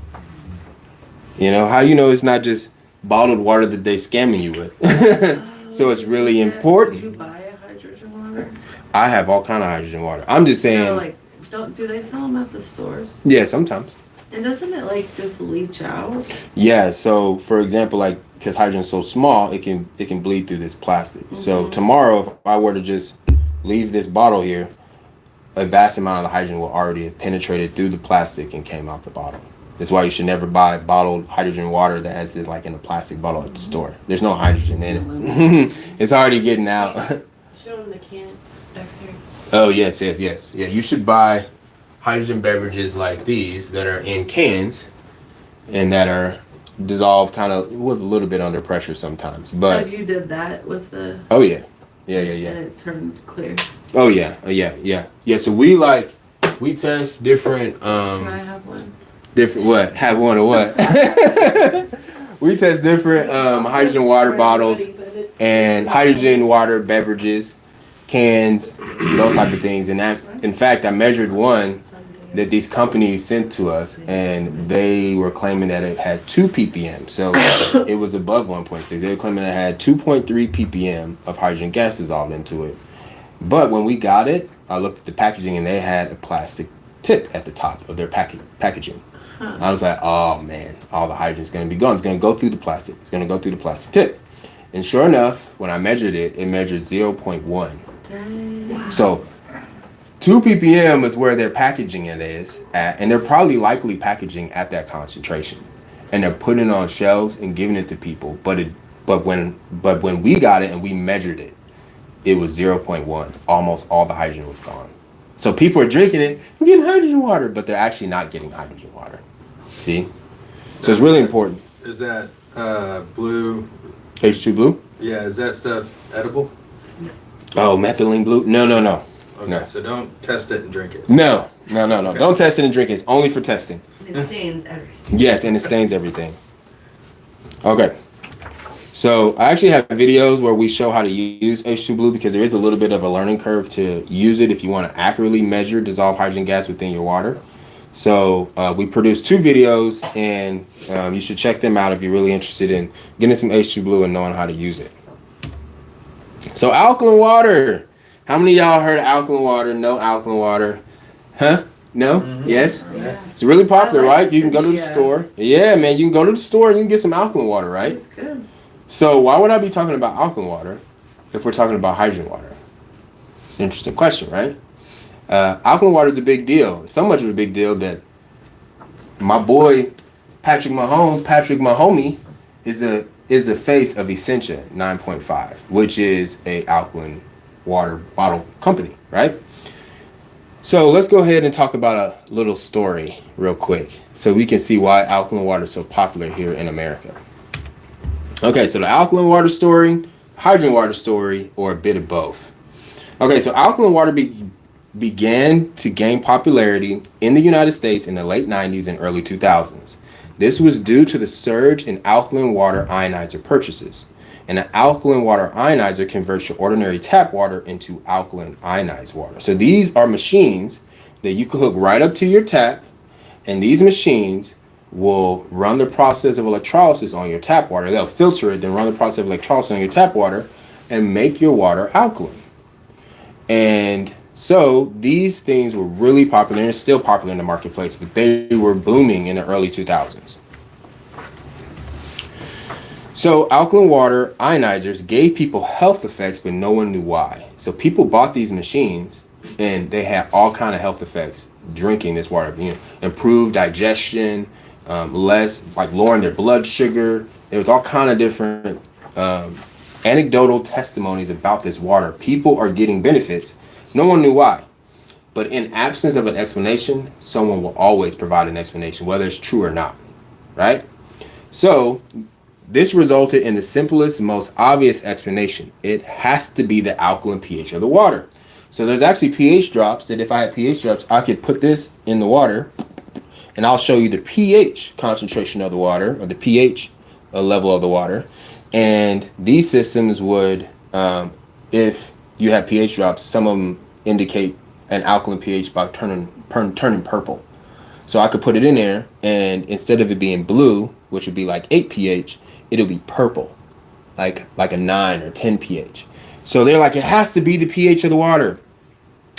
Speaker 2: You know, how do you know it's not just bottled water that they're scamming you with? So it's really important.
Speaker 5: Did you buy a hydrogen water?
Speaker 2: I have all kind of hydrogen water. I'm just saying.
Speaker 5: No, do they sell them at the stores?
Speaker 2: Yeah, sometimes.
Speaker 5: And doesn't it just leach out?
Speaker 2: Yeah. So for example, because hydrogen's so small, it can bleed through this plastic. Mm-hmm. So tomorrow, if I were to just leave this bottle here, a vast amount of the hydrogen will already have penetrated through the plastic and came out the bottle. That's why you should never buy bottled hydrogen water that has it in a plastic bottle at the store. There's no hydrogen in it. It's already getting out.
Speaker 4: Show them the can back there.
Speaker 2: Oh, yes. Yeah, you should buy hydrogen beverages like these that are in cans and that are dissolved kind of with a little bit under pressure sometimes. But
Speaker 5: you did that with the...
Speaker 2: Oh, yeah. Yeah.
Speaker 5: And it turned clear.
Speaker 2: Oh, yeah. Yeah, so we test different...
Speaker 5: Can I have one?
Speaker 2: Different what? Have one or what? We test different hydrogen water bottles and hydrogen water beverages, cans, those type of things. And in fact, I measured one that these companies sent to us, and they were claiming that it had 2 ppm. So it was above 1.6. They were claiming it had 2.3 ppm of hydrogen gas dissolved into it. But when we got it, I looked at the packaging, and they had a plastic tip at the top of their packaging. I was like, oh man, all the hydrogen's going to be gone. It's going to go through the plastic. It's going to go through the plastic tip. And sure enough, when I measured it, it measured 0.1.
Speaker 5: Dang.
Speaker 2: So 2 ppm is where their packaging it is at, and they're probably likely packaging at that concentration. And they're putting it on shelves and giving it to people. But when we got it and we measured it, it was 0.1. Almost all the hydrogen was gone. So people are drinking it, we're getting hydrogen water, but they're actually not getting hydrogen water. See? So it's really important.
Speaker 1: Is that blue?
Speaker 2: H2 blue?
Speaker 1: Yeah, is that stuff edible?
Speaker 2: Oh, methylene blue? No.
Speaker 1: Okay,
Speaker 2: No.
Speaker 1: so don't test it and drink it.
Speaker 2: No.
Speaker 1: Okay.
Speaker 2: Don't test it and drink it. It's only for testing.
Speaker 4: It stains everything.
Speaker 2: Yes, and it stains everything. Okay. So I actually have videos where we show how to use H2 blue because there is a little bit of a learning curve to use it if you want to accurately measure dissolved hydrogen gas within your water. So we produced 2 videos, and you should check them out if you're really interested in getting some H2 blue and knowing how to use it. So alkaline water. How many of y'all heard of alkaline water? No alkaline water. Huh? No?
Speaker 1: Mm-hmm.
Speaker 2: Yes?
Speaker 1: Yeah.
Speaker 2: It's really popular,
Speaker 5: I like
Speaker 2: right? You can go to the
Speaker 5: Essentia.
Speaker 2: store. Yeah, man, you can go to the store and you can get some alkaline water, right?
Speaker 5: It's good.
Speaker 2: So why would I be talking about alkaline water if we're talking about hydrogen water? It's an interesting question, right? Alkaline water is a big deal. So much of a big deal that my boy Patrick my homie, is the face of Essentia 9.5, which is a alkaline water bottle company, right? So let's go ahead and talk about a little story real quick so we can see why alkaline water is so popular here in America. Okay, so the alkaline water story, hydrogen water story, or a bit of both. Okay, so alkaline water began to gain popularity in the United States in the late 90s and early 2000s. This was due to the surge in alkaline water ionizer purchases. And an alkaline water ionizer converts your ordinary tap water into alkaline ionized water. So these are machines that you can hook right up to your tap, and these machines will run the process of electrolysis on your tap water. They'll filter it, then run the process of electrolysis on your tap water and make your water alkaline. And so these things were really popular, and still popular in the marketplace, but they were booming in the early 2000s. So alkaline water ionizers gave people health effects, but no one knew why. So people bought these machines, and they had all kind of health effects drinking this water. You know, improved digestion, less like lowering their blood sugar. There was all kind of different anecdotal testimonies about this water. People are getting benefits. No one knew why. But in absence of an explanation, someone will always provide an explanation, whether it's true or not, right? So this resulted in the simplest, most obvious explanation. It has to be the alkaline pH of the water. So there's actually pH drops that if I had pH drops, I could put this in the water and I'll show you the pH concentration of the water, or the pH level of the water. And these systems would, if you have pH drops, some of them indicate an alkaline pH by turning purple. So I could put it in there, and instead of it being blue, which would be like 8 pH, it'll be purple, like a 9 or 10 pH. So they're like, it has to be the pH of the water.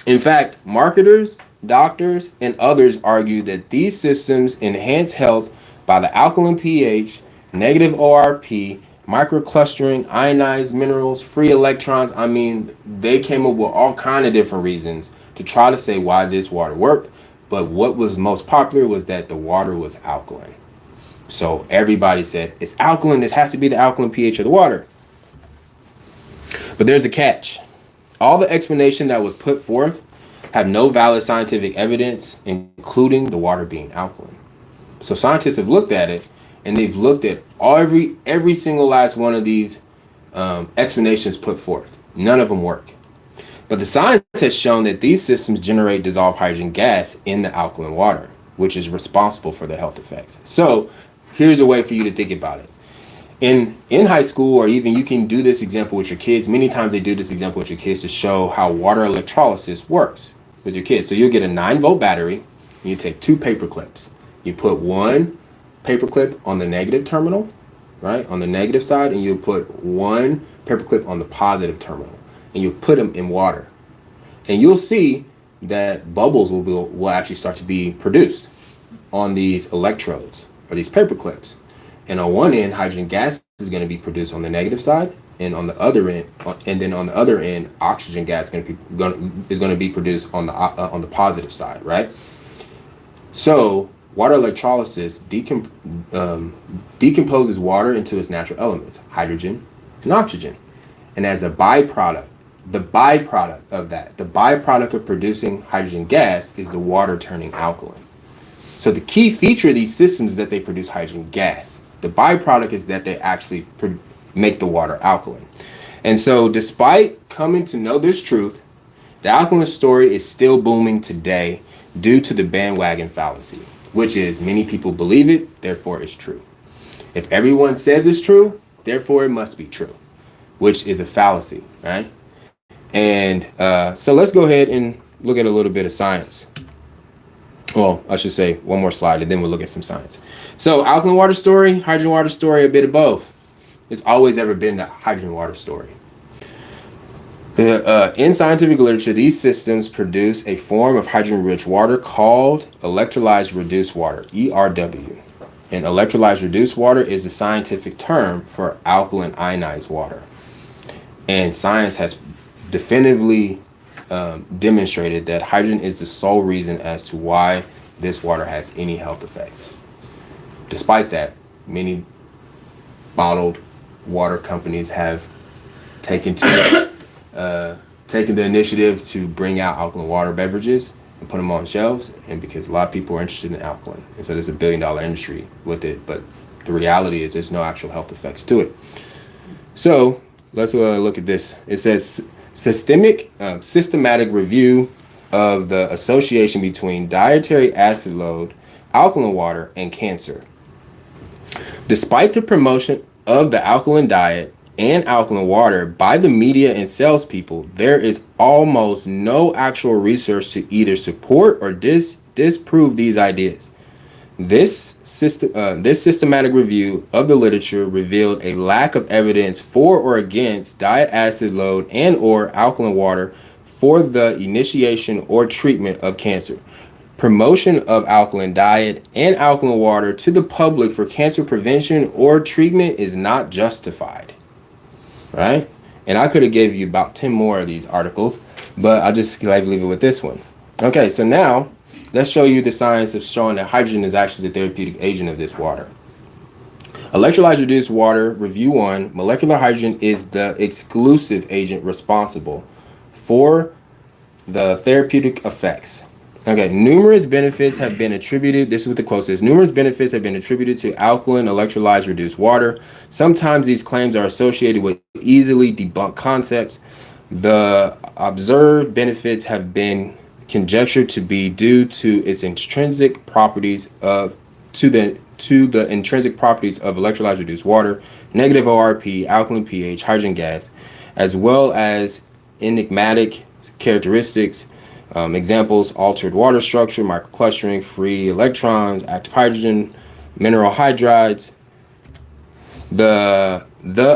Speaker 2: In fact, marketers, doctors, and others argue that these systems enhance health by the alkaline pH, negative ORP, microclustering, ionized minerals, free electrons. I mean, they came up with all kind of different reasons to try to say why this water worked. But what was most popular was that the water was alkaline. So everybody said, it's alkaline. This has to be the alkaline pH of the water. But there's a catch. All the explanation that was put forth have no valid scientific evidence, including the water being alkaline. So scientists have looked at it, and they've looked at every single last one of these explanations put forth. None of them work. But the science has shown that these systems generate dissolved hydrogen gas in the alkaline water, which is responsible for the health effects. So here's a way for you to think about it. In high school, or even you can do this example with your kids. Many times they do this example with your kids to show how water electrolysis works with your kids. So you'll get a 9-volt battery, and you take 2 paper clips. You put one paper clip on the negative terminal, right, on the negative side, and you put one paper clip on the positive terminal. And you put them in water, and you'll see that bubbles will actually start to be produced on these electrodes or these paper clips. And on one end, hydrogen gas is going to be produced on the negative side, and on the other end, oxygen gas is going to be produced on the positive side, right? So water electrolysis decomposes water into its natural elements, hydrogen and oxygen, and as a byproduct, the byproduct of that, the byproduct of producing hydrogen gas is the water turning alkaline. So the key feature of these systems is that they produce hydrogen gas. The byproduct is that they actually make the water alkaline. And so despite coming to know this truth, the alkaline story is still booming today due to the bandwagon fallacy, which is many people believe it, therefore it's true. If everyone says it's true, therefore it must be true, which is a fallacy, right? And so let's go ahead and look at a little bit of science. Well, I should say one more slide and then we'll look at some science. So alkaline water story, hydrogen water story, a bit of both. It's always ever been the hydrogen water story. In scientific literature, these systems produce a form of hydrogen-rich water called electrolyzed reduced water, ERW. And electrolyzed reduced water is a scientific term for alkaline ionized water. And science has definitively demonstrated that hydrogen is the sole reason as to why this water has any health effects. Despite that, many bottled water companies have taken the initiative to bring out alkaline water beverages and put them on shelves, and because a lot of people are interested in alkaline, and so there's a $1 billion industry with it, but the reality is there's no actual health effects to it. So let's look at this. It says systematic review of the association between dietary acid load, alkaline water, and cancer. Despite the promotion of the alkaline diet and alkaline water by the media and salespeople, there is almost no actual research to either support or disprove these ideas. This systematic review of the literature revealed a lack of evidence for or against diet acid load and or alkaline water for the initiation or treatment of cancer. Promotion of alkaline diet and alkaline water to the public for cancer prevention or treatment is not justified. Right? And I could have gave you about 10 more of these articles, but I'll just leave it with this one. Okay, so now let's show you the science of showing that hydrogen is actually the therapeutic agent of this water. Electrolyzed reduced water, review 1, molecular hydrogen is the exclusive agent responsible for the therapeutic effects. Okay, numerous benefits have been attributed, this is what the quote says, numerous benefits have been attributed to alkaline electrolyzed reduced water. Sometimes these claims are associated with easily debunked concepts. The observed benefits have been conjectured to be due to its intrinsic properties of, to the intrinsic properties of electrolyzed reduced water, negative ORP, alkaline pH, hydrogen gas, as well as enigmatic characteristics. Examples: altered water structure, microclustering, free electrons, active hydrogen, mineral hydrides. The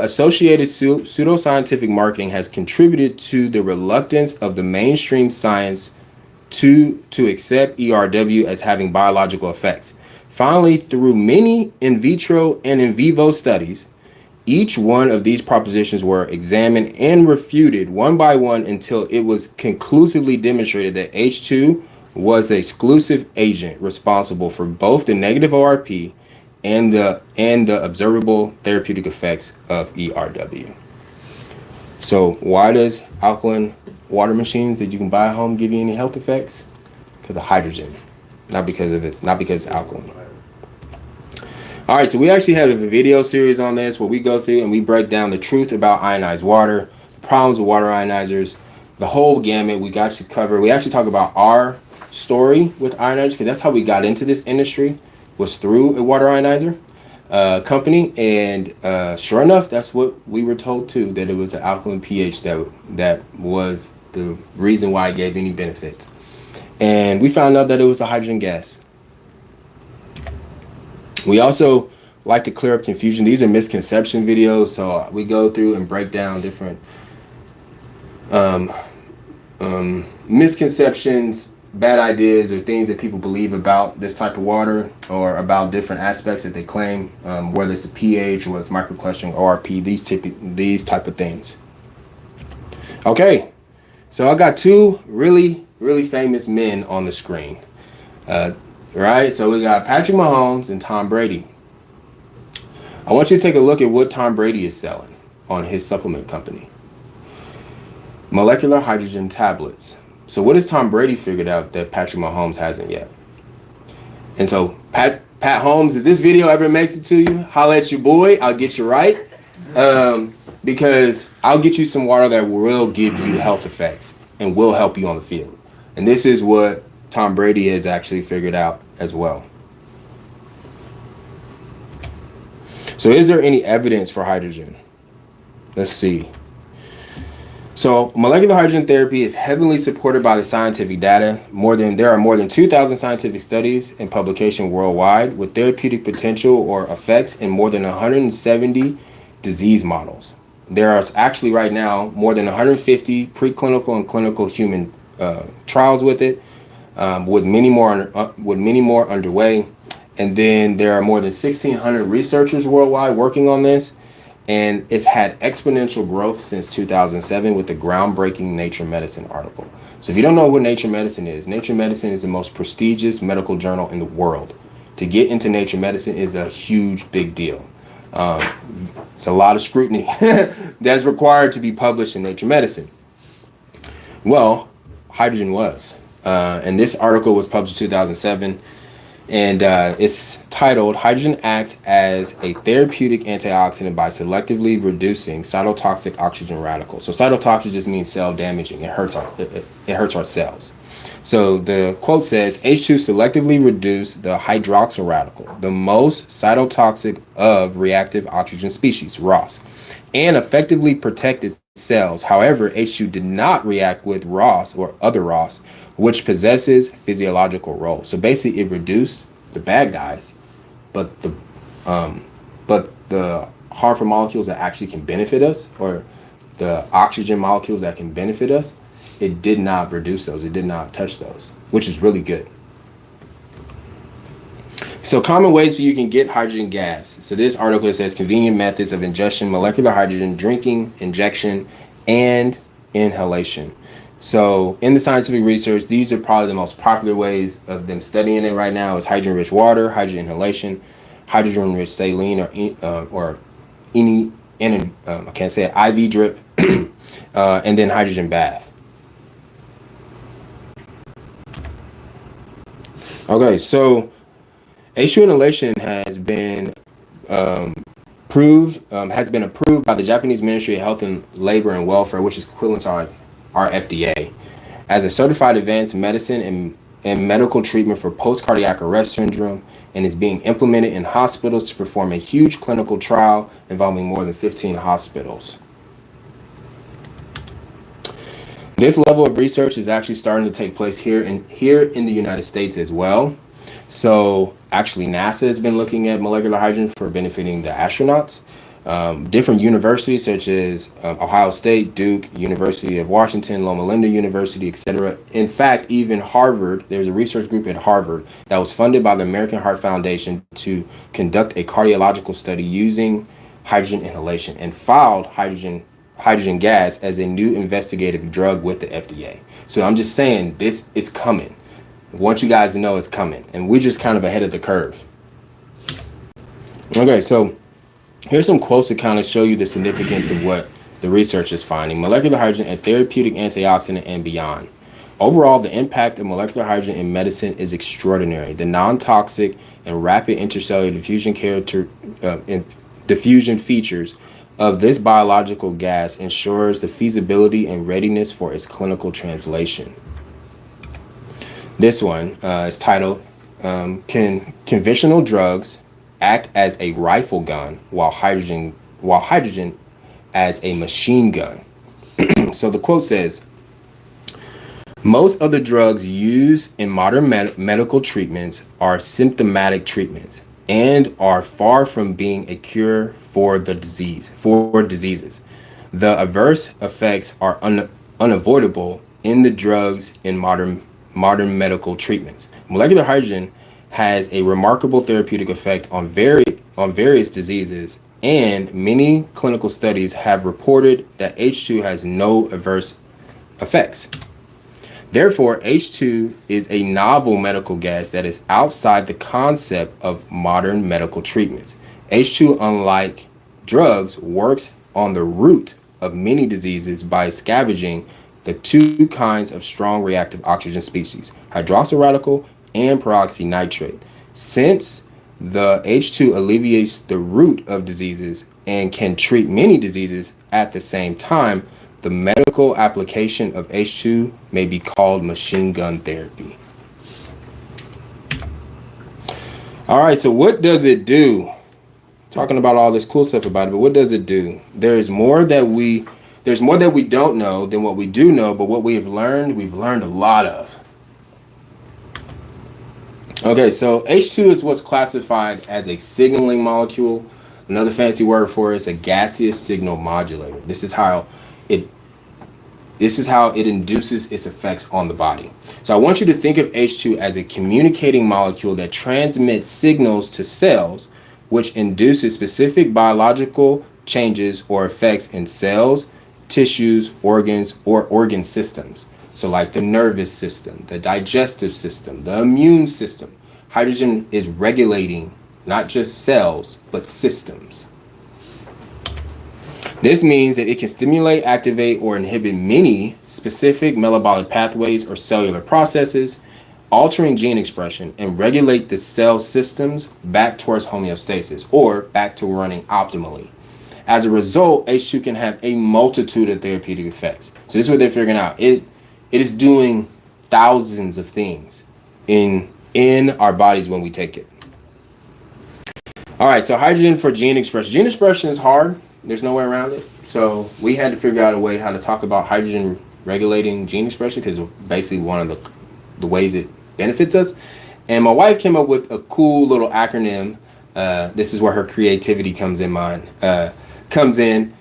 Speaker 2: associated pseudoscientific marketing has contributed to the reluctance of the mainstream science to accept ERW as having biological effects. Finally, through many in vitro and in vivo studies, each one of these propositions were examined and refuted one by one until it was conclusively demonstrated that H2 was the exclusive agent responsible for both the negative ORP and the observable therapeutic effects of ERW. So why does alkaline water machines that you can buy at home give you any health effects? Because of hydrogen, not because of it, not because it's alkaline. All right, so we actually had a video series on this where we go through and we break down the truth about ionized water, the problems with water ionizers, the whole gamut. We actually talk about our story with ionizers, because that's how we got into this industry, was through a water ionizer company. And sure enough, that's what we were told too, that it was the alkaline pH that was the reason why it gave any benefits. And we found out that it was a hydrogen gas. We also like to clear up confusion. These are misconception videos, so we go through and break down different misconceptions, bad ideas, or things that people believe about this type of water, or about different aspects that they claim, whether it's the pH or it's microclustering, ORP, these type of things. Okay, so I got two really famous men on the screen. Right, so we got Patrick Mahomes and Tom Brady. I want you to take a look at what Tom Brady is selling on his supplement company. Molecular hydrogen tablets. So what has Tom Brady figured out that Patrick Mahomes hasn't yet? And so Pat Holmes, if this video ever makes it to you, holla at your boy. I'll get you right. Because I'll get you some water that will give you health effects and will help you on the field. And this is what Tom Brady has actually figured out as well. So is there any evidence for hydrogen? Let's see. So molecular hydrogen therapy is heavily supported by the scientific data. There are more than 2,000 scientific studies and publications worldwide with therapeutic potential or effects in more than 170 disease models. There are actually right now more than 150 preclinical and clinical human trials with it, with many more underway. And then there are more than 1,600 researchers worldwide working on this. And it's had exponential growth since 2007 with the groundbreaking Nature Medicine article. So if you don't know what Nature Medicine is the most prestigious medical journal in the world. To get into Nature Medicine is a huge, big deal. It's a lot of scrutiny that's required to be published in Nature Medicine. Well, hydrogen was. And this article was published in 2007. And it's titled, Hydrogen Acts as a Therapeutic Antioxidant by Selectively Reducing Cytotoxic Oxygen Radicals. So cytotoxic just means cell damaging. It hurts our cells. So the quote says, H2 selectively reduced the hydroxyl radical, the most cytotoxic of reactive oxygen species, ROS, and effectively protected cells. However, H2 did not react with ROS or other ROS, which possesses physiological roles. So basically it reduced the bad guys, but the harmful molecules that actually can benefit us, or the oxygen molecules that can benefit us, it did not reduce those. It did not touch those, which is really good. So common ways you can get hydrogen gas. So this article says convenient methods of ingestion, molecular hydrogen, drinking, injection, and inhalation. So in the scientific research, these are probably the most popular ways of them studying it right now is hydrogen-rich water, hydrogen inhalation, hydrogen-rich saline, or any I can't say it, IV drip, and then hydrogen bath. Okay, so H2 inhalation has been approved by the Japanese Ministry of Health and Labor and Welfare, which is equivalent to our FDA, as a certified advanced medicine and medical treatment for post-cardiac arrest syndrome, and is being implemented in hospitals to perform a huge clinical trial involving more than 15 hospitals. This level of research is actually starting to take place here in the United States as well. So actually NASA has been looking at molecular hydrogen for benefiting the astronauts. Different universities such as Ohio State, Duke, University of Washington, Loma Linda University, etc. In fact, even Harvard, there's a research group at Harvard that was funded by the American Heart Foundation to conduct a cardiological study using hydrogen inhalation and filed hydrogen gas as a new investigative drug with the FDA. So I'm just saying this is coming. I want you guys to know it's coming, and we're just kind of ahead of the curve. Okay, so here's some quotes to kind of show you the significance of what the research is finding. Molecular hydrogen, a therapeutic antioxidant and beyond. Overall, the impact of molecular hydrogen in medicine is extraordinary. The non-toxic and rapid intercellular diffusion features of this biological gas ensures the feasibility and readiness for its clinical translation. This one is titled, Can Conventional Drugs Act as a Rifle Gun while hydrogen as a Machine Gun? So the quote says, most of the drugs used in modern medical treatments are symptomatic treatments and are far from being a cure for diseases. The adverse effects are unavoidable in the drugs in modern medical treatments. Molecular hydrogen has a remarkable therapeutic effect on various diseases, and many clinical studies have reported that H2 has no adverse effects. Therefore, H2 is a novel medical gas that is outside the concept of modern medical treatments. H2, unlike drugs, works on the root of many diseases by scavenging the two kinds of strong reactive oxygen species, hydroxyl radical and peroxynitrate. Since the H2 alleviates the root of diseases and can treat many diseases at the same time, the medical application of H2 may be called machine gun therapy. All right, so what does it do? Talking about all this cool stuff about it, but what does it do? There's more that we don't know than what we do know, but what we've learned a lot of. Okay, so H2 is what's classified as a signaling molecule. Another fancy word for it is a gaseous signal modulator. This is how it induces its effects on the body. So I want you to think of H2 as a communicating molecule that transmits signals to cells, which induces specific biological changes or effects in cells, tissues, organs, or organ systems. So like the nervous system, the digestive system, the immune system. Hydrogen is regulating not just cells, but systems. This means that it can stimulate, activate, or inhibit many specific metabolic pathways or cellular processes, altering gene expression, and regulate the cell systems back towards homeostasis, or back to running optimally. As a result, H2 can have a multitude of therapeutic effects. So this is what they're figuring out. It is doing thousands of things in our bodies when we take it. All right, so hydrogen for gene expression. Gene expression is hard. There's no way around it. So we had to figure out a way how to talk about hydrogen regulating gene expression, because basically one of the ways it benefits us. And my wife came up with a cool little acronym. This is where her creativity comes in, and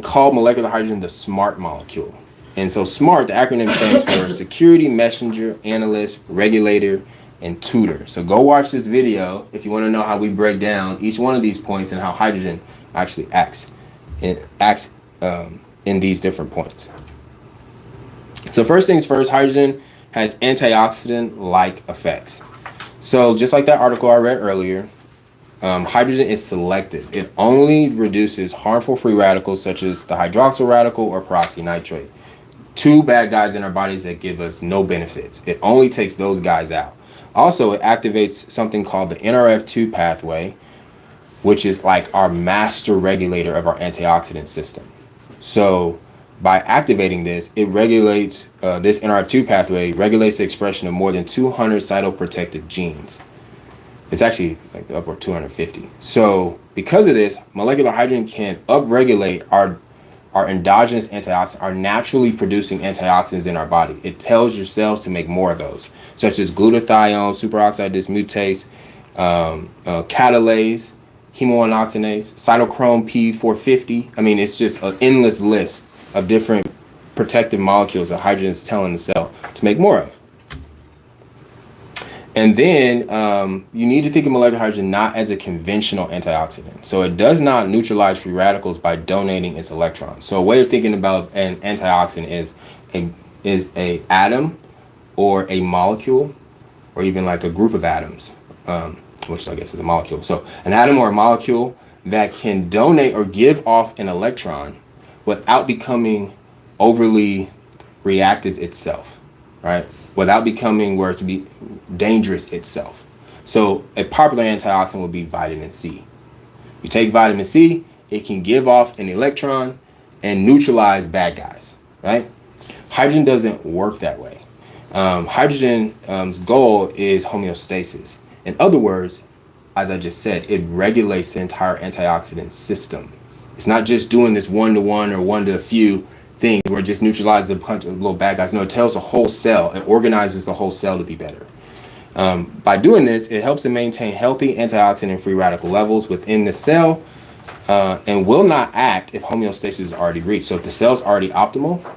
Speaker 2: called molecular hydrogen the SMART molecule. And so SMART, the acronym stands for Security, Messenger, Analyst, Regulator, and Tutor. So go watch this video if you want to know how we break down each one of these points and how hydrogen actually acts in these different points. So first things first, hydrogen has antioxidant-like effects. So just like that article I read earlier, hydrogen is selective. It only reduces harmful free radicals such as the hydroxyl radical or peroxynitrate. Two bad guys in our bodies that give us no benefits. It only takes those guys out. Also, it activates something called the NRF2 pathway, which is like our master regulator of our antioxidant system. So by activating this, it regulates, this NRF2 pathway regulates the expression of more than 200 cytoprotective genes. It's actually like upward 250. So because of this, molecular hydrogen can upregulate our endogenous antioxidants, our naturally producing antioxidants in our body. It tells your cells to make more of those, such as glutathione, superoxide dismutase, catalase, hemooxygenase, cytochrome P450. I mean, it's just an endless list of different protective molecules that hydrogen is telling the cell to make more of. And then you need to think of molecular hydrogen not as a conventional antioxidant. So it does not neutralize free radicals by donating its electrons. So a way of thinking about an antioxidant is a atom or a molecule, or even like a group of atoms, which I guess is a molecule. So an atom or a molecule that can donate or give off an electron without becoming overly reactive itself, right? Without becoming where it can be dangerous itself. So a popular antioxidant would be vitamin C. You take vitamin C, it can give off an electron and neutralize bad guys, right? Hydrogen doesn't work that way. Hydrogen's goal is homeostasis. In other words, as I just said, it regulates the entire antioxidant system. It's not just doing this one-to-one or one-to-a-few things where it just neutralizes a bunch of little bad guys. No, it tells the whole cell, it organizes the whole cell to be better. By doing this, it helps to maintain healthy antioxidant and free radical levels within the cell, and will not act if homeostasis is already reached. So if the cell's already optimal,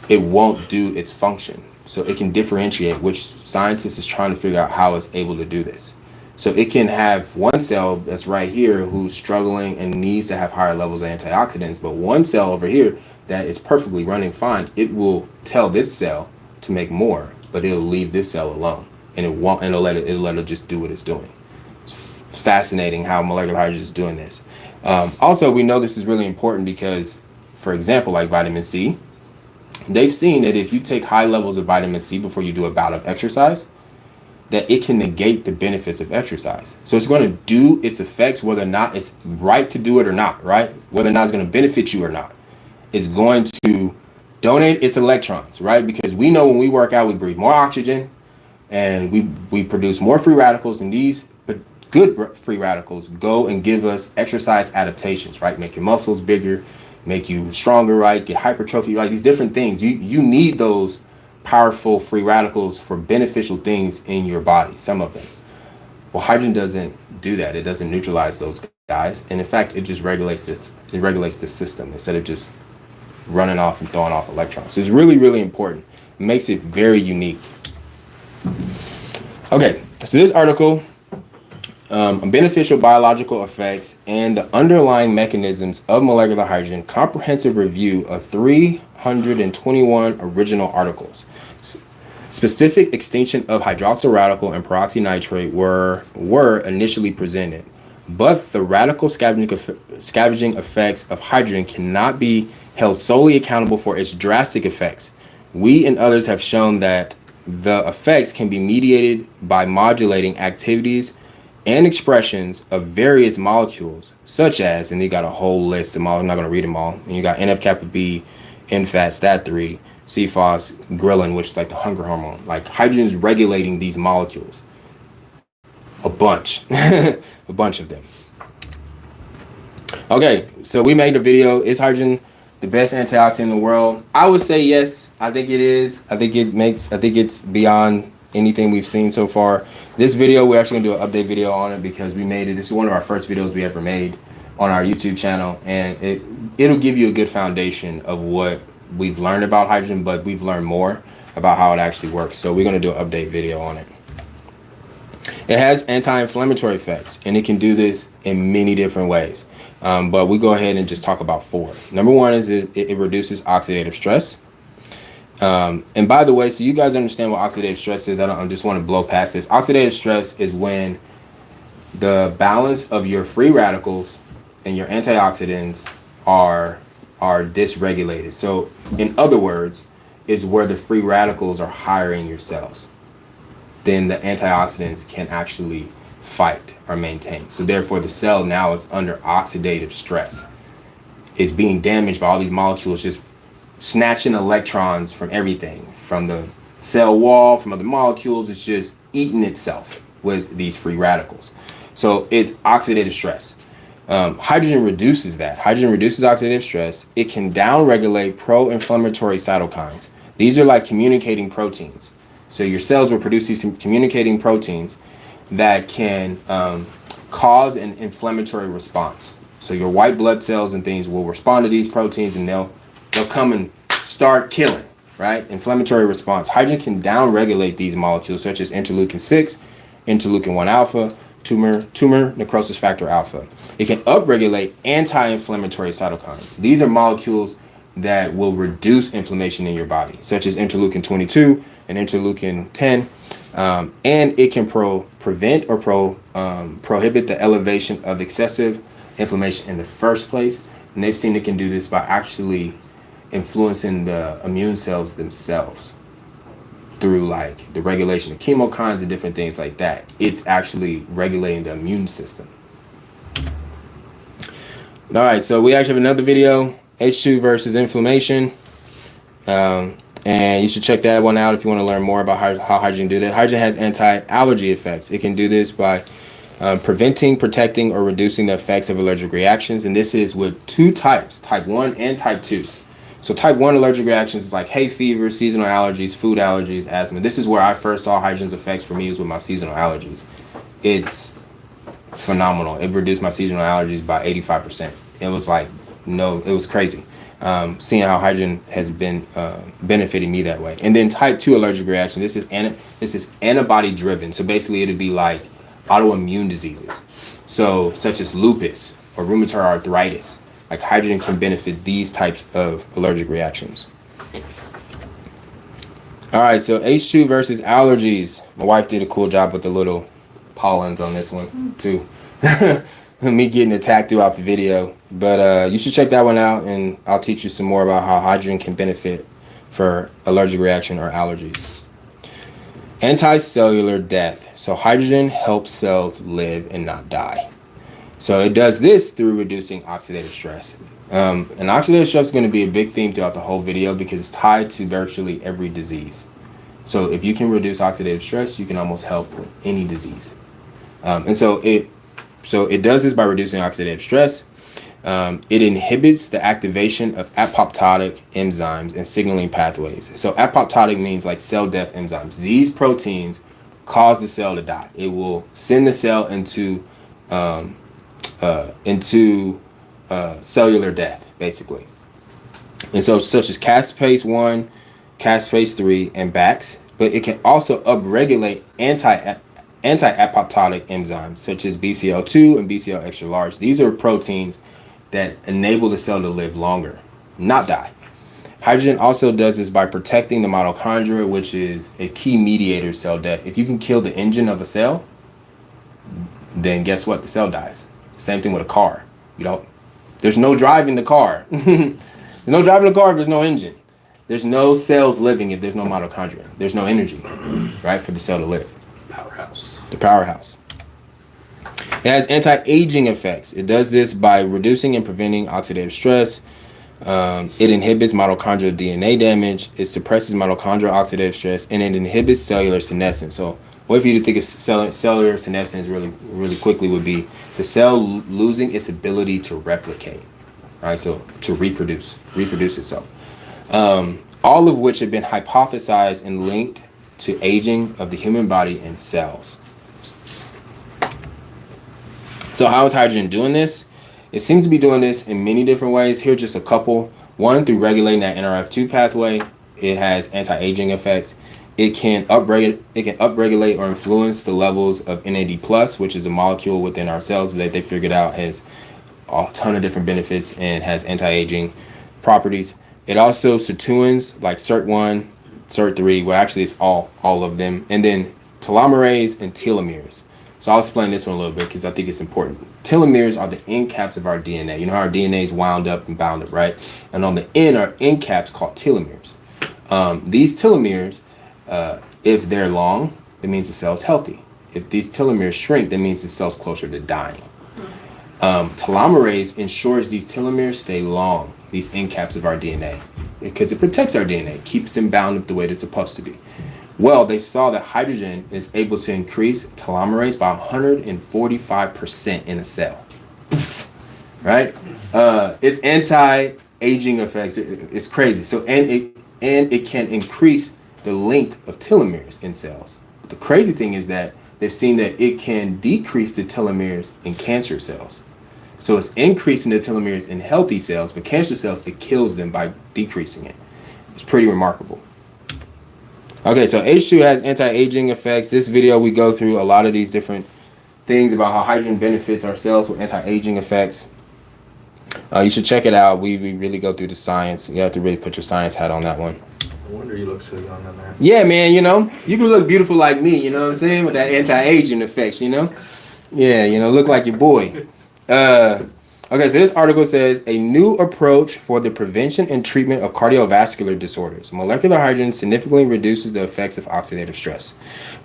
Speaker 2: it won't do its function. So it can differentiate, which scientists is trying to figure out how it's able to do this. So it can have one cell that's right here who's struggling and needs to have higher levels of antioxidants, but one cell over here that is perfectly running fine, it will tell this cell to make more, but it'll leave this cell alone, and it'll let it just do what it's doing. It's fascinating how molecular hydrogen is doing this. Also, we know this is really important because, for example, like vitamin C, they've seen that if you take high levels of vitamin C before you do a bout of exercise, that it can negate the benefits of exercise. So it's going to do its effects whether or not it's right to do it or not, right? Whether or not it's going to benefit you or not. It's going to donate its electrons, right? Because we know when we work out, we breathe more oxygen and we produce more free radicals, and these good free radicals go and give us exercise adaptations, right? Make your muscles bigger, make you stronger, right? Get hypertrophy, right? These different things. You need those powerful free radicals for beneficial things in your body, some of them. Well, hydrogen doesn't do that. It doesn't neutralize those guys. And in fact, it just regulates the system instead of just running off and throwing off electrons. So it's really, really important. It makes it very unique. Okay, so this article, beneficial biological effects and the underlying mechanisms of molecular hydrogen, comprehensive review of 321 original articles. Specific extinction of hydroxyl radical and peroxynitrate were initially presented, but the radical scavenging effects of hydrogen cannot be held solely accountable for its drastic effects. We and others have shown that the effects can be mediated by modulating activities and expressions of various molecules, such as, and they got a whole list of molecules, I'm not going to read them all. And you got NF-kappa B, NFAT, STAT3, CFOS, ghrelin, which is like the hunger hormone. Like hydrogen is regulating these molecules. A bunch. A bunch of them. Okay, so we made a video. Is hydrogen the best antioxidant in the world? I would say yes. I think it is. I think it's beyond anything we've seen so far. This video, we're actually gonna do an update video on it because we made it. This is one of our first videos we ever made on our YouTube channel, and it'll give you a good foundation of what we've learned about hydrogen, but we've learned more about how it actually works. So we're gonna do an update video on it. It has anti-inflammatory effects, and it can do this in many different ways. But we go ahead and just talk about 4. Number 1 is it reduces oxidative stress. And by the way, so you guys understand what oxidative stress is. I just want to blow past this. Oxidative stress is when the balance of your free radicals and your antioxidants are dysregulated. So in other words, is where the free radicals are higher in your cells, then the antioxidants can actually fight or maintain. So therefore the cell now is under oxidative stress. It's being damaged by all these molecules just snatching electrons from everything, from the cell wall, from other molecules. It's just eating itself with these free radicals. So it's oxidative stress. Hydrogen reduces that. Hydrogen reduces oxidative stress. It can downregulate pro-inflammatory cytokines. These are like communicating proteins. So your cells will produce these communicating proteins that can cause an inflammatory response. So your white blood cells and things will respond to these proteins, and they'll come and start killing, right? Inflammatory response. Hydrogen can downregulate these molecules such as interleukin 6, interleukin 1 alpha, tumor necrosis factor alpha. It can upregulate anti-inflammatory cytokines. These are molecules that will reduce inflammation in your body, such as interleukin 22 and interleukin 10. And it can prevent or prohibit the elevation of excessive inflammation in the first place. And they've seen it can do this by actually influencing the immune cells themselves through like the regulation of chemokines and different things like that. It's actually regulating the immune system. All right, so we actually have another video, H2 versus inflammation. And you should check that one out if you want to learn more about how hydrogen do that. Hydrogen has anti-allergy effects. It can do this by preventing, protecting, or reducing the effects of allergic reactions. And this is with 2 types, type 1 and type 2. So type 1 allergic reactions is like hay fever, seasonal allergies, food allergies, asthma. This is where I first saw hydrogen's effects for me, is with my seasonal allergies. It's phenomenal. It reduced my seasonal allergies by 85%. It was like, no, it was crazy. Seeing how hydrogen has been benefiting me that way. And then type 2 allergic reaction, this is antibody driven. So basically it'd be like autoimmune diseases. So such as lupus or rheumatoid arthritis. Like hydrogen can benefit these types of allergic reactions. All right, so H2 versus allergies. My wife did a cool job with the little pollens on this one too. Me getting attacked throughout the video. But you should check that one out, and I'll teach you some more about how hydrogen can benefit for allergic reaction or allergies. Anticellular death. So hydrogen helps cells live and not die. So it does this through reducing oxidative stress. And oxidative stress is going to be a big theme throughout the whole video because it's tied to virtually every disease. So if you can reduce oxidative stress, you can almost help with any disease. And so it does this by reducing oxidative stress. It inhibits the activation of apoptotic enzymes and signaling pathways. So apoptotic means like cell death enzymes. These proteins cause the cell to die. It will send the cell into cellular death, basically. And so such as caspase 1, caspase 3, and BAX, but it can also upregulate anti-apoptotic enzymes such as BCL2 and BCL extra large. These are proteins that enable the cell to live longer, not die. Hydrogen also does this by protecting the mitochondria, which is a key mediator of cell death. If you can kill the engine of a cell, then guess what? The cell dies. Same thing with a car. There's no driving the car. There's no driving the car if there's no engine. There's no cells living if there's no mitochondria. There's no energy, right, for the cell to live.
Speaker 1: Powerhouse.
Speaker 2: The powerhouse. It has anti-aging effects. It does this by reducing and preventing oxidative stress. It inhibits mitochondrial DNA damage. It suppresses mitochondrial oxidative stress, and it inhibits cellular senescence. So, what if you think of cellular senescence really quickly would be the cell losing its ability to replicate, right? So to reproduce itself. All of which have been hypothesized and linked to aging of the human body and cells. So how is hydrogen doing this? It seems to be doing this in many different ways. Here are just a couple. One, through regulating that NRF2 pathway. It has anti-aging effects. It can upregulate or influence the levels of NAD+, which is a molecule within our cells that they figured out has a ton of different benefits and has anti-aging properties. It also sirtuins like SIRT1, SIRT3, well actually it's all of them, and then telomerase and telomeres. So I'll explain this one a little bit because I think it's important. Telomeres are the end caps of our DNA. You know how our DNA is wound up and bound up, right? And on the end are end caps called telomeres. These telomeres, if they're long, that means the cell's healthy. If these telomeres shrink, that means the cell's closer to dying. Telomerase ensures these telomeres stay long, these end caps of our DNA, because it protects our DNA, keeps them bound up the way they're supposed to be. Well, they saw that hydrogen is able to increase telomerase by 145% in a cell. Right? Its anti-aging effects, it's crazy. So, and it can increase the length of telomeres in cells. But the crazy thing is that they've seen that it can decrease the telomeres in cancer cells. So it's increasing the telomeres in healthy cells, but cancer cells, it kills them by decreasing it. It's pretty remarkable. Okay, so H2 has anti-aging effects. This video, we go through a lot of these different things about how hydrogen benefits our cells with anti-aging effects. You should check it out. We really go through the science. You have to really put your science hat on that one.
Speaker 1: I wonder you look so young on that.
Speaker 2: Yeah, man, you can look beautiful like me, you know what I'm saying? With that anti-aging effects, Yeah, look like your boy. Okay, so this article says, a new approach for the prevention and treatment of cardiovascular disorders. Molecular hydrogen significantly reduces the effects of oxidative stress.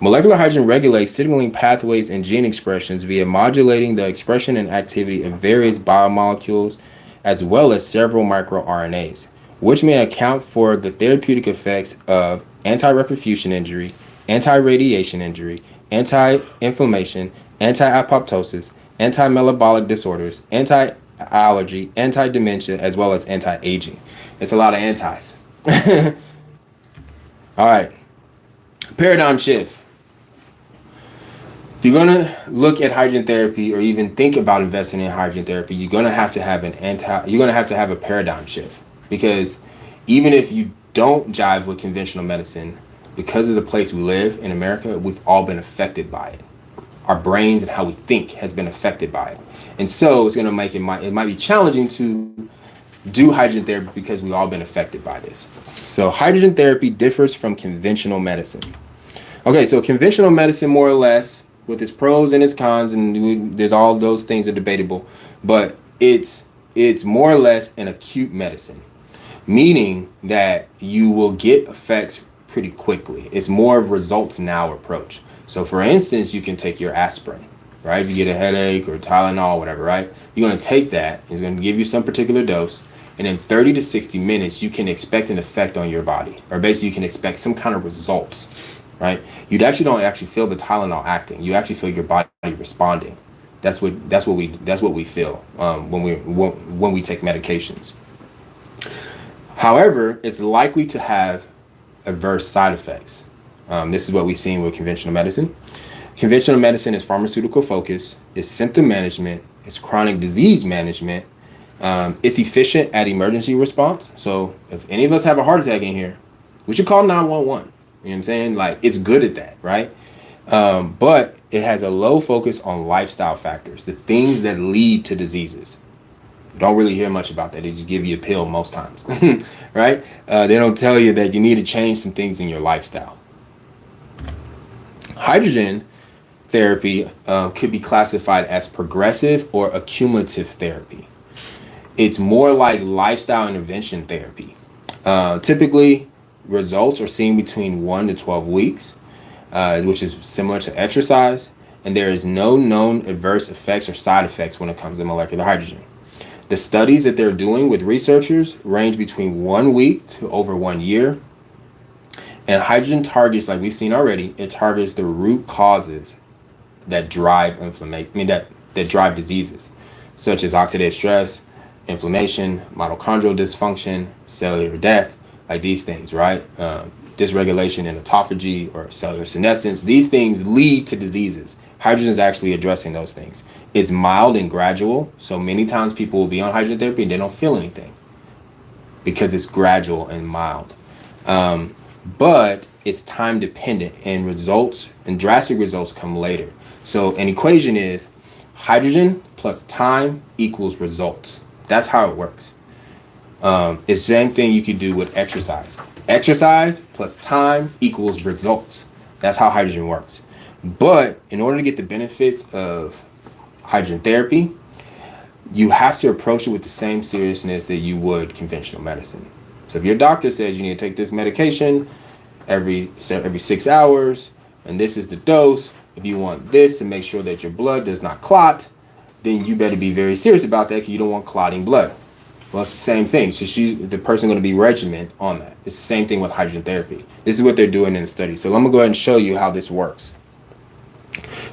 Speaker 2: Molecular hydrogen regulates signaling pathways and gene expressions via modulating the expression and activity of various biomolecules, as well as several microRNAs, which may account for the therapeutic effects of anti-reperfusion injury, anti-radiation injury, anti-inflammation, anti-apoptosis, anti-metabolic disorders, anti-allergy, anti-dementia, as well as anti-aging. It's a lot of antis. All right. Paradigm shift. If you're going to look at hydrogen therapy or even think about investing in hydrogen therapy, you're going to have to have a paradigm shift, because even if you don't jive with conventional medicine, because of the place we live in America, we've all been affected by it. Our brains and how we think has been affected by it. And so it's going to make it might be challenging to do hydrogen therapy because we've all been affected by this. So hydrogen therapy differs from conventional medicine. Okay, so conventional medicine, more or less, with its pros and its cons, and there's all those things are debatable, but it's more or less an acute medicine. meaning that you will get effects pretty quickly. It's more of results now approach. So for instance, you can take your aspirin, right? If you get a headache or Tylenol, whatever, right? You're going to take that. It's going to give you some particular dose. And in 30 to 60 minutes, you can expect an effect on your body, or basically you can expect some kind of results, right? You actually don't actually feel the Tylenol acting. You actually feel your body responding. That's what we feel when we take medications. However, it's likely to have adverse side effects. This is what we've seen with conventional medicine. Conventional medicine is pharmaceutical focused, it's symptom management, it's chronic disease management, it's efficient at emergency response. So if any of us have a heart attack in here, we should call 911. You know what I'm saying? Like, it's good at that, right? But it has a low focus on lifestyle factors, the things that lead to diseases. Don't really hear much about that. They just give you a pill most times, right? They don't tell you that you need to change some things in your lifestyle. Hydrogen therapy could be classified as progressive or accumulative therapy. It's more like lifestyle intervention therapy. Typically, results are seen between 1 to 12 weeks, which is similar to exercise, and there is no known adverse effects or side effects when it comes to molecular hydrogen. The studies that they're doing with researchers range between 1 week to over 1 year. And hydrogen targets, like we've seen already, it targets the root causes that drive inflammation, that drive diseases, such as oxidative stress, inflammation, mitochondrial dysfunction, cellular death, like these things, right? Dysregulation in autophagy or cellular senescence. These things lead to diseases. Hydrogen is actually addressing those things. It's mild and gradual. So many times people will be on hydrogen therapy and they don't feel anything because it's gradual and mild. But it's time dependent, and results and drastic results come later. So an equation is hydrogen plus time equals results. That's how it works. It's the same thing you could do with exercise. Exercise plus time equals results. That's how hydrogen works. But in order to get the benefits of hydrogen therapy, you have to approach it with the same seriousness that you would conventional medicine. So if your doctor says you need to take this medication every 6 hours, and this is the dose, if you want this to make sure that your blood does not clot, then you better be very serious about that because you don't want clotting blood. Well, it's the same thing. So the person going to be regimented on that. It's the same thing with hydrogen therapy. This is what they're doing in the study. So I'm going to go ahead and show you how this works.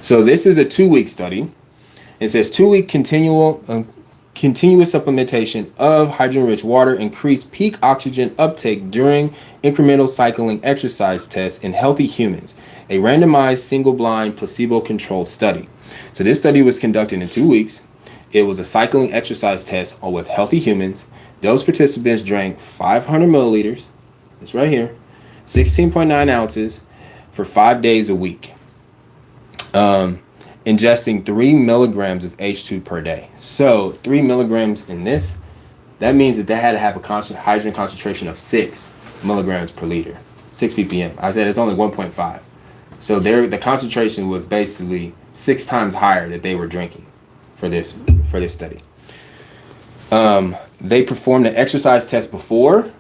Speaker 2: So this is a 2-week study. It says 2-week continuous supplementation of hydrogen-rich water increased peak oxygen uptake during incremental cycling exercise tests in healthy humans, a randomized single-blind placebo-controlled study. So this study was conducted in 2 weeks. It was a cycling exercise test with healthy humans. Those participants drank 500 milliliters, that's right here, 16.9 ounces for 5 days a week, ingesting 3 milligrams of H2 per day. So 3 milligrams in this, that means that they had to have a hydrogen concentration of 6 milligrams per liter, 6 ppm. I said it's only 1.5. So the concentration was basically 6 times higher that they were drinking for this study. They performed the exercise test before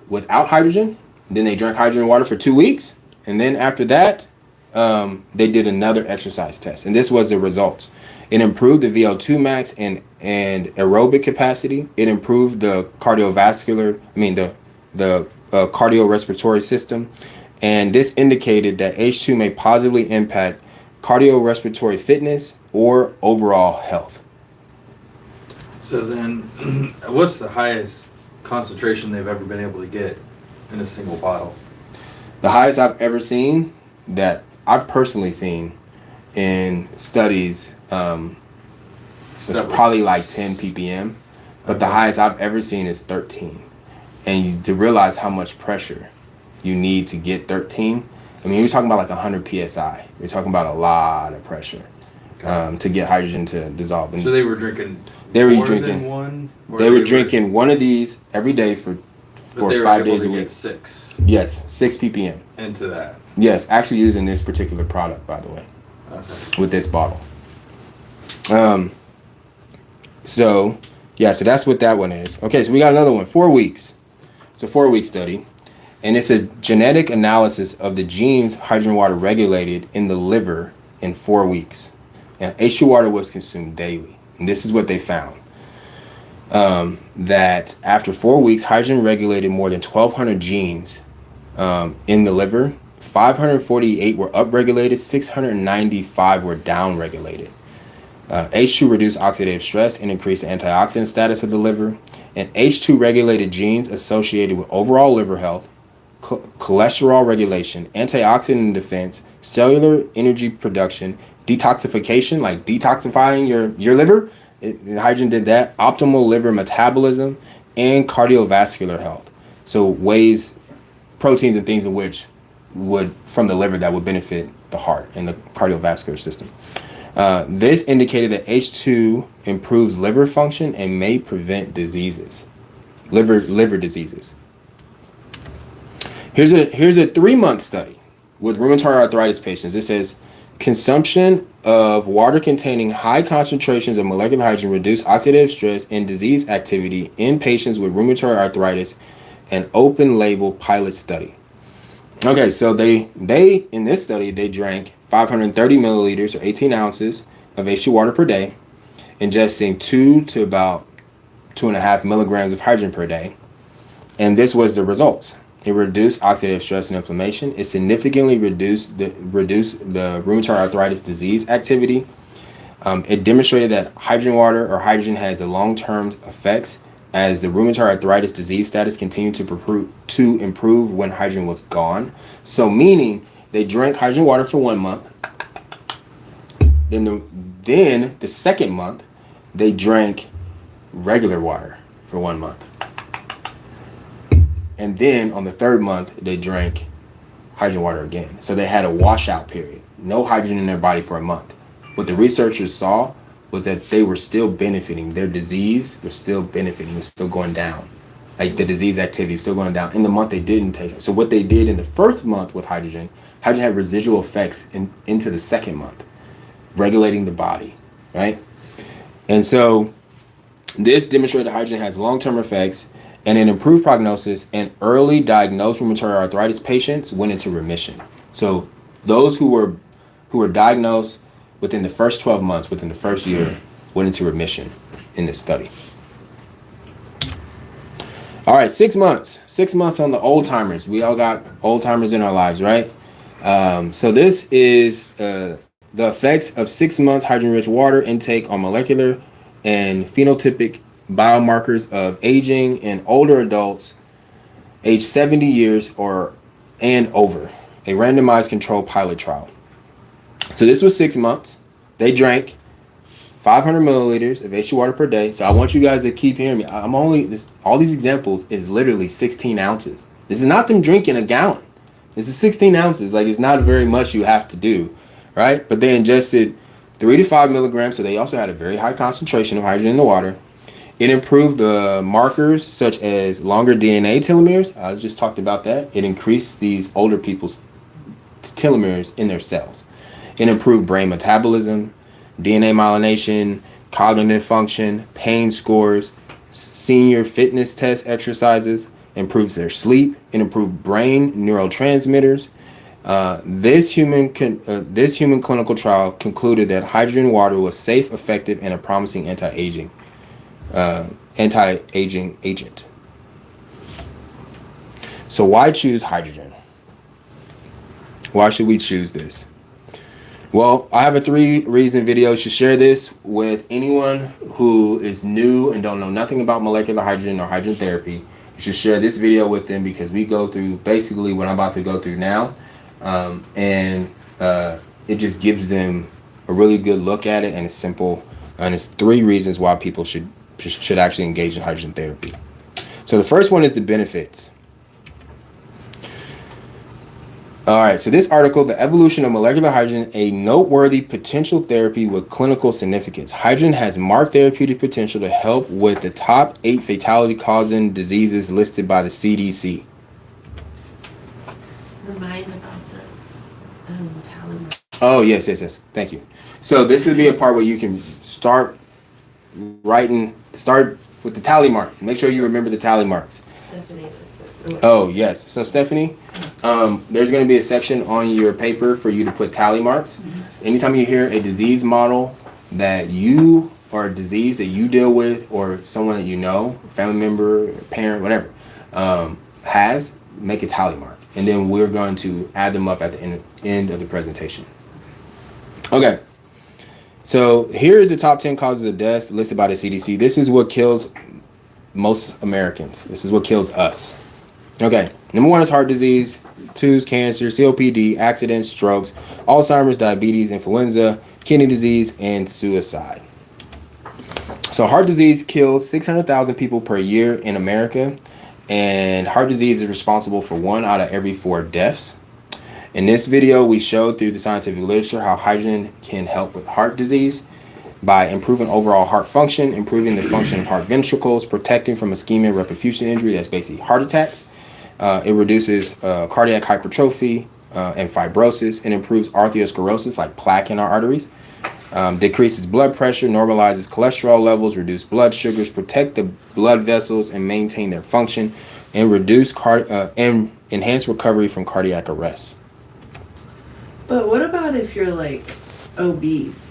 Speaker 2: without hydrogen. Then they drank hydrogen water for 2 weeks. And then after that, they did another exercise test. And this was the results. It improved the VO2 max and aerobic capacity. It improved the the cardiorespiratory system. And this indicated that H2 may positively impact cardiorespiratory fitness or overall health.
Speaker 1: So then, what's the highest concentration they've ever been able to get in a single bottle?
Speaker 2: The highest I've ever seen, that I've personally seen in studies, was probably like 10 ppm. But the highest I've ever seen is 13. And to realize how much pressure you need to get 13, I mean, we're talking about like 100 psi. We're talking about a lot of pressure to get hydrogen to dissolve. And
Speaker 1: so they were drinking.
Speaker 2: They were
Speaker 1: more
Speaker 2: drinking
Speaker 1: than one.
Speaker 2: They were drinking one of these every day for 5 days a week.
Speaker 1: Get 6.
Speaker 2: Yes, 6 ppm.
Speaker 1: Into that.
Speaker 2: Yes, actually using this particular product, by the way, with this bottle. So that's what that one is. Okay, so we got another one. 4 weeks. It's a 4-week study. And it's a genetic analysis of the genes hydrogen water regulated in the liver in 4 weeks. And H2 water was consumed daily. And this is what they found. That after 4 weeks, hydrogen regulated more than 1,200 genes in the liver. 548 were upregulated, 695 were downregulated. H2 reduced oxidative stress and increased the antioxidant status of the liver. And H2 regulated genes associated with overall liver health, cholesterol regulation, antioxidant defense, cellular energy production, detoxification, like detoxifying your liver. Hydrogen did that. Optimal liver metabolism and cardiovascular health. So ways, proteins and things in which would from the liver that would benefit the heart and the cardiovascular system. This indicated that H2 improves liver function and may prevent diseases, liver diseases. Here's a 3-month study with rheumatoid arthritis patients. It says consumption of water containing high concentrations of molecular hydrogen reduced oxidative stress and disease activity in patients with rheumatoid arthritis, an open label pilot study. Okay, so they in this study, they drank 530 milliliters or 18 ounces of H2 water per day, ingesting 2 to about 2.5 milligrams of hydrogen per day. And this was the results. It reduced oxidative stress and inflammation. It significantly reduced the rheumatoid arthritis disease activity. It demonstrated that hydrogen water or hydrogen has a long-term effects as the rheumatoid arthritis disease status continued to improve when hydrogen was gone. So meaning they drank hydrogen water for 1 month. Then the second month they drank regular water for 1 month. And then on the third month, they drank hydrogen water again. So they had a washout period. No hydrogen in their body for a month. What the researchers saw was that they were still benefiting. Their disease was still benefiting. It was still going down. Like the disease activity was still going down in the month they didn't take it. So what they did in the first month with hydrogen had residual effects into the second month, regulating the body, right? And so this demonstrated hydrogen has long-term effects and an improved prognosis, and early diagnosed rheumatoid arthritis patients went into remission. So those who were diagnosed within the first 12 months, within the first year, went into remission in this study. All right, 6 months. 6 months on the old timers. We all got old timers in our lives, right? So this is the effects of 6 months hydrogen-rich water intake on molecular and phenotypic biomarkers of aging in older adults aged 70 years and over, a randomized controlled pilot trial. So this was 6 months. They drank 500 milliliters of H2 water per day. So I want you guys to keep hearing me. All these examples is literally 16 ounces. This is not them drinking a gallon. This is 16 ounces. Like, it's not very much you have to do, right? But they ingested 3 to 5 milligrams. So they also had a very high concentration of hydrogen in the water. It improved the markers such as longer DNA telomeres. I just talked about that. It increased these older people's telomeres in their cells. It improved brain metabolism, DNA myelination, cognitive function, pain scores, senior fitness test exercises, improves their sleep, and improved brain neurotransmitters. This human clinical trial concluded that hydrogen water was safe, effective, and a promising anti-aging agent. So why choose hydrogen? Why should we choose this? Well, I have a 3-reason video. You should share this with anyone who is new and don't know nothing about molecular hydrogen or hydrogen therapy. You should share this video with them because we go through basically what I'm about to go through now. And it just gives them a really good look at it, and it's simple. And it's 3 reasons why people should actually engage in hydrogen therapy. So the first one is the benefits. All right, so this article, The Evolution of Molecular Hydrogen, a noteworthy potential therapy with clinical significance. Hydrogen has marked therapeutic potential to help with the top 8 fatality-causing diseases listed by the CDC.
Speaker 4: Remind about the tally mark.
Speaker 2: Oh, yes. Thank you. So this would be a part where you can start with the tally marks. Make sure you remember the tally marks.
Speaker 4: Stephanie was
Speaker 2: Oh, yes. So, Stephanie, there's going to be a section on your paper for you to put tally marks. Anytime you hear a disease model that you, or a disease that you deal with, or someone that you know, family member, parent, whatever, has, make a tally mark. And then we're going to add them up at the end of the presentation. Okay. So here is the top 10 causes of death listed by the CDC. This is what kills most Americans. This is what kills us. Okay, number 1 is heart disease, 2 is cancer, COPD, accidents, strokes, Alzheimer's, diabetes, influenza, kidney disease, and suicide. So heart disease kills 600,000 people per year in America, and heart disease is responsible for 1 out of every 4 deaths. In this video, we showed through the scientific literature how hydrogen can help with heart disease by improving overall heart function, improving the function of heart ventricles, protecting from ischemia reperfusion injury, that's basically heart attacks. It reduces cardiac hypertrophy and fibrosis, and improves arteriosclerosis, like plaque in our arteries. Decreases blood pressure, normalizes cholesterol levels, reduce blood sugars, protect the blood vessels and maintain their function, and and enhance recovery from cardiac arrest.
Speaker 5: But what about if you're like obese?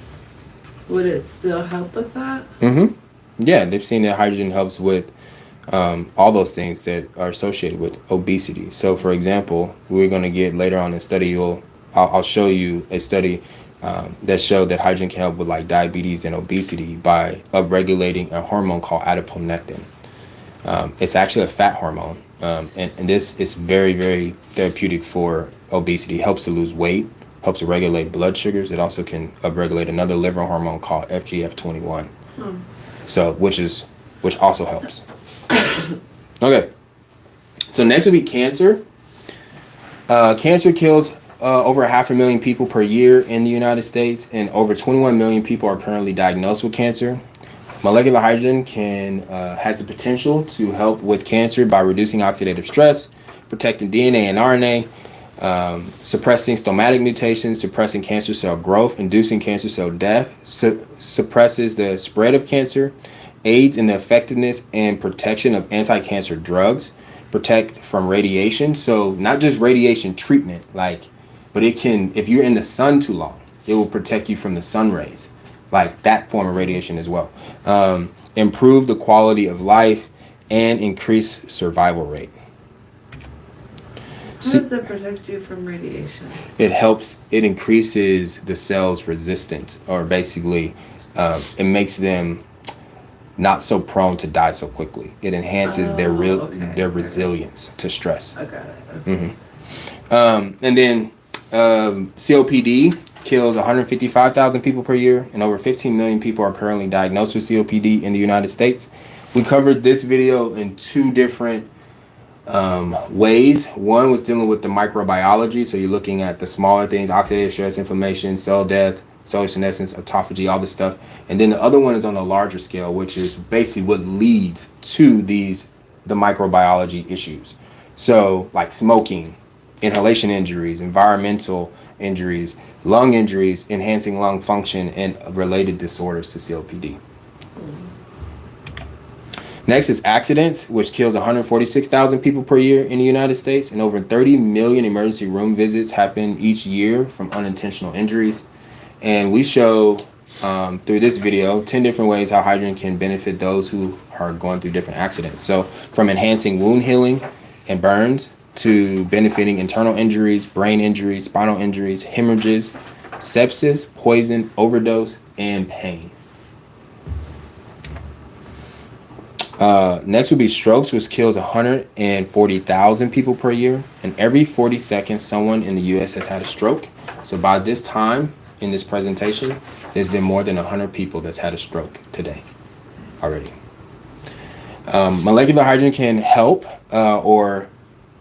Speaker 5: Would it still help with that?
Speaker 2: Yeah, they've seen that hydrogen helps with all those things that are associated with obesity. So, for example, we're going to get later on in the study, I'll show you a study that showed that hydrogen can help with like diabetes and obesity by upregulating a hormone called adiponectin. It's actually a fat hormone, and this is very, very therapeutic for obesity. It helps to lose weight, helps to regulate blood sugars. It also can upregulate another liver hormone called FGF21. So, which also helps. Okay, so next will be cancer. Cancer kills over 500,000 people per year in the United States, and over 21 million people are currently diagnosed with cancer. Molecular hydrogen has the potential to help with cancer by reducing oxidative stress, protecting DNA and RNA, suppressing somatic mutations, suppressing cancer cell growth, inducing cancer cell death, suppresses the spread of cancer, aids in the effectiveness and protection of anti-cancer drugs, protect from radiation. So not just radiation treatment, but it can, if you're in the sun too long, it will protect you from the sun rays, like that form of radiation as well. Improve the quality of life and increase survival rate.
Speaker 5: How does it protect you from radiation?
Speaker 2: It increases the cell's resistance, or basically it makes them not so prone to die so quickly. It enhances their resilience to stress.
Speaker 5: I got it.
Speaker 2: Okay. And then COPD kills 155,000 people per year, and over 15 million people are currently diagnosed with COPD in the United States. We covered this video in 2 different ways. One was dealing with the microbiology, so you're looking at the smaller things: oxidative stress, inflammation, cell death, cellular senescence, autophagy, all this stuff. And then the other one is on a larger scale, which is basically what leads to the microbiology issues. So like smoking, inhalation injuries, environmental injuries, lung injuries, enhancing lung function, and related disorders to COPD. Next is accidents, which kills 146,000 people per year in the United States, and over 30 million emergency room visits happen each year from unintentional injuries. And we show through this video 10 different ways how hydrogen can benefit those who are going through different accidents. So from enhancing wound healing and burns to benefiting internal injuries, brain injuries, spinal injuries, hemorrhages, sepsis, poison, overdose, and pain. Next would be strokes, which kills 140,000 people per year. And every 40 seconds, someone in the U.S. has had a stroke. So by this time in this presentation, there's been more than 100 people that's had a stroke today already. Molecular hydrogen can help or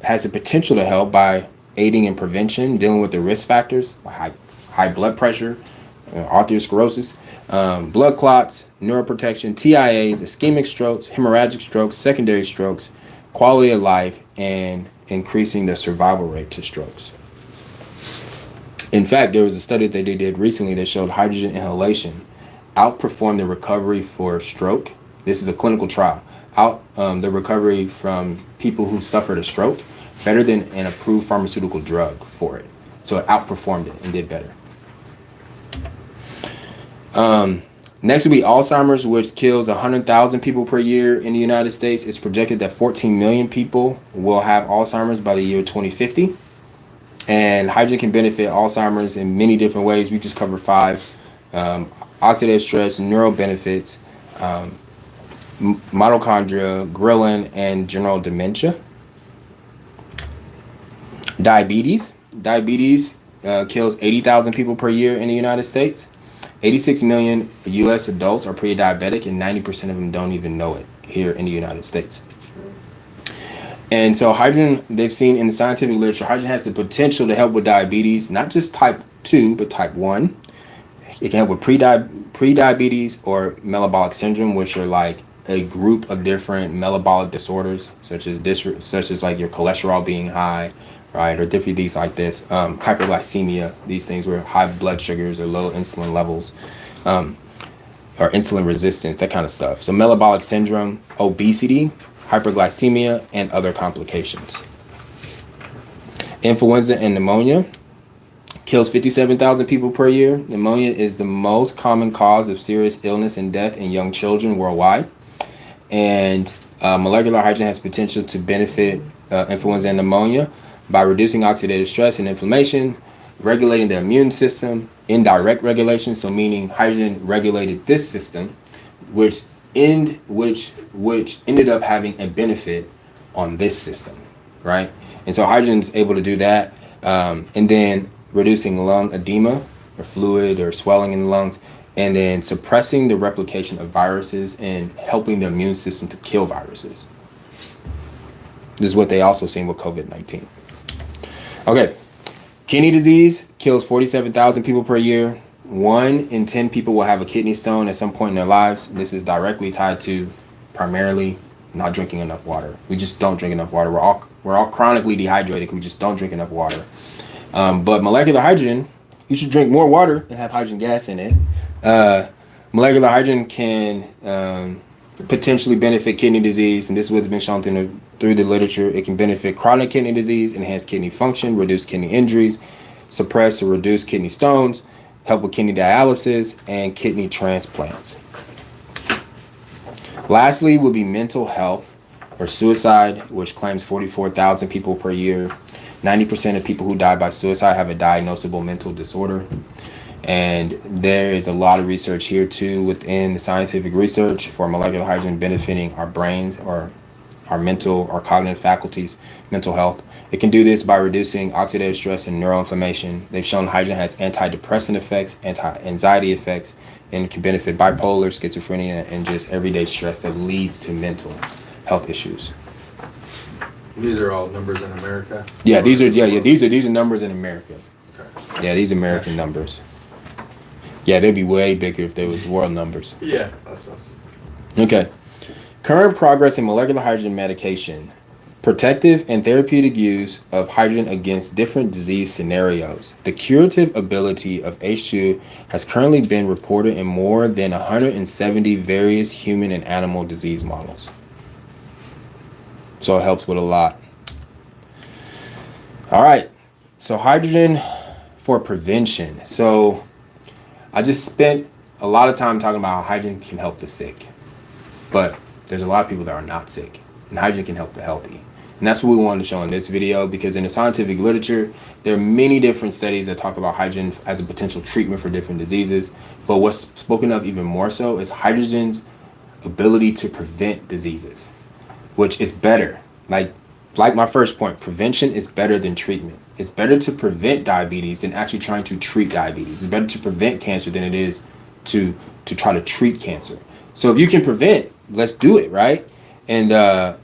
Speaker 2: has the potential to help by aiding in prevention, dealing with the risk factors, like high blood pressure, arteriosclerosis, blood clots, neuroprotection, TIAs, ischemic strokes, hemorrhagic strokes, secondary strokes, quality of life, and increasing the survival rate to strokes. In fact, there was a study that they did recently that showed hydrogen inhalation outperformed the recovery for stroke. This is a clinical trial. out the recovery from people who suffered a stroke better than an approved pharmaceutical drug for it. So it outperformed it and did better. Next will be Alzheimer's, which kills 100,000 people per year in the United States. It's projected that 14 million people will have Alzheimer's by the year 2050. And hydrogen can benefit Alzheimer's in many different ways. We just covered 5. Oxidative stress, neural benefits, mitochondria, ghrelin, and general dementia. Diabetes. Diabetes kills 80,000 people per year in the United States. 86 million U.S. adults are pre-diabetic, and 90% of them don't even know it here in the United States. And so hydrogen, they've seen in the scientific literature, hydrogen has the potential to help with diabetes, not just type 2, but type 1. It can help with pre-diabetes or metabolic syndrome, which are like a group of different metabolic disorders, such as like your cholesterol being high, right, or different things like this, hyperglycemia, these things where high blood sugars or low insulin levels, or insulin resistance, that kind of stuff. So metabolic syndrome, obesity, hyperglycemia, and other complications. Influenza and pneumonia kills 57,000 people per year. Pneumonia is the most common cause of serious illness and death in young children worldwide. And molecular hydrogen has potential to benefit influenza and pneumonia by reducing oxidative stress and inflammation, regulating the immune system, indirect regulation, so meaning hydrogen regulated this system, which ended up having a benefit on this system, right? And so hydrogen's able to do that, and then reducing lung edema or fluid or swelling in the lungs, and then suppressing the replication of viruses and helping the immune system to kill viruses. This is what they also seen with COVID-19. Okay, kidney disease kills 47,000 people per year. 1 in 10 people will have a kidney stone at some point in their lives. This is directly tied to primarily not drinking enough water. We just don't drink enough water. We're all chronically dehydrated because we just don't drink enough water. But molecular hydrogen, you should drink more water and have hydrogen gas in it. Molecular hydrogen can potentially benefit kidney disease, and this is what's been shown through the literature. It can benefit chronic kidney disease, enhance kidney function, reduce kidney injuries, suppress or reduce kidney stones, help with kidney dialysis, and kidney transplants. Lastly will be mental health or suicide, which claims 44,000 people per year. 90% of people who die by suicide have a diagnosable mental disorder. And there is a lot of research here too within the scientific research for molecular hydrogen benefiting our brains or our mental or cognitive faculties, mental health. It can do this by reducing oxidative stress and neuroinflammation. They've shown hydrogen has antidepressant effects, anti-anxiety effects, and can benefit bipolar, schizophrenia, and just everyday stress that leads to mental health issues.
Speaker 1: These are all numbers in America?
Speaker 2: Yeah, these are numbers in America.
Speaker 1: Okay.
Speaker 2: Yeah, these are American numbers. Yeah, they'd be way bigger if there was world numbers.
Speaker 1: Yeah, that's
Speaker 2: Okay. Current progress in molecular hydrogen medication. Protective and therapeutic use of hydrogen against different disease scenarios. The curative ability of H2 has currently been reported in more than 170 various human and animal disease models. So it helps with a lot. All right. So hydrogen for prevention. So I just spent a lot of time talking about how hydrogen can help the sick. But there's a lot of people that are not sick, and hydrogen can help the healthy. And that's what we wanted to show in this video, because in the scientific literature, there are many different studies that talk about hydrogen as a potential treatment for different diseases. But what's spoken of even more so is hydrogen's ability to prevent diseases, which is better. Like my first point, prevention is better than treatment. It's better to prevent diabetes than actually trying to treat diabetes. It's better to prevent cancer than it is to try to treat cancer. So if you can prevent, let's do it, right? And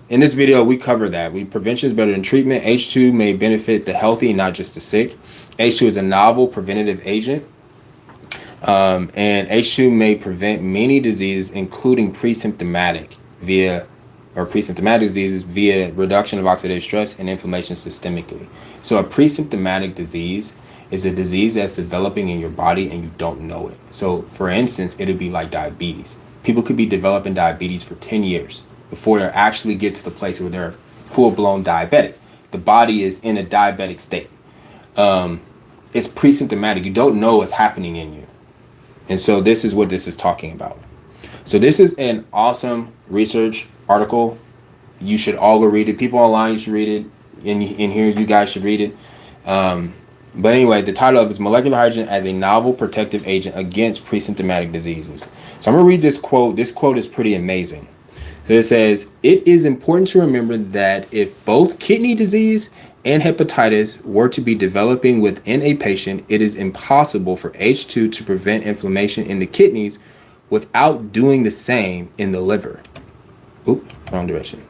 Speaker 2: in this video, we cover that. Prevention is better than treatment. H2 may benefit the healthy, not just the sick. H2 is a novel preventative agent. And H2 may prevent many diseases, including pre-symptomatic diseases via reduction of oxidative stress and inflammation systemically. So a pre-symptomatic disease is a disease that's developing in your body and you don't know it. So for instance, it'd be like diabetes. People could be developing diabetes for 10 years before they actually get to the place where they're full-blown diabetic. The body is in a diabetic state. It's pre-symptomatic. You don't know what's happening in you. And so this is what this is talking about. So this is an awesome research article. You should all go read it. People online should read it. In here, you guys should read it. But anyway, the title of it is Molecular Hydrogen as a Novel Protective Agent Against Pre-Symptomatic Diseases. So I'm going to read this quote. This quote is pretty amazing. So it says, "It is important to remember that if both kidney disease and hepatitis were to be developing within a patient, it is impossible for H2 to prevent inflammation in the kidneys without doing the same in the liver." Oop, wrong direction.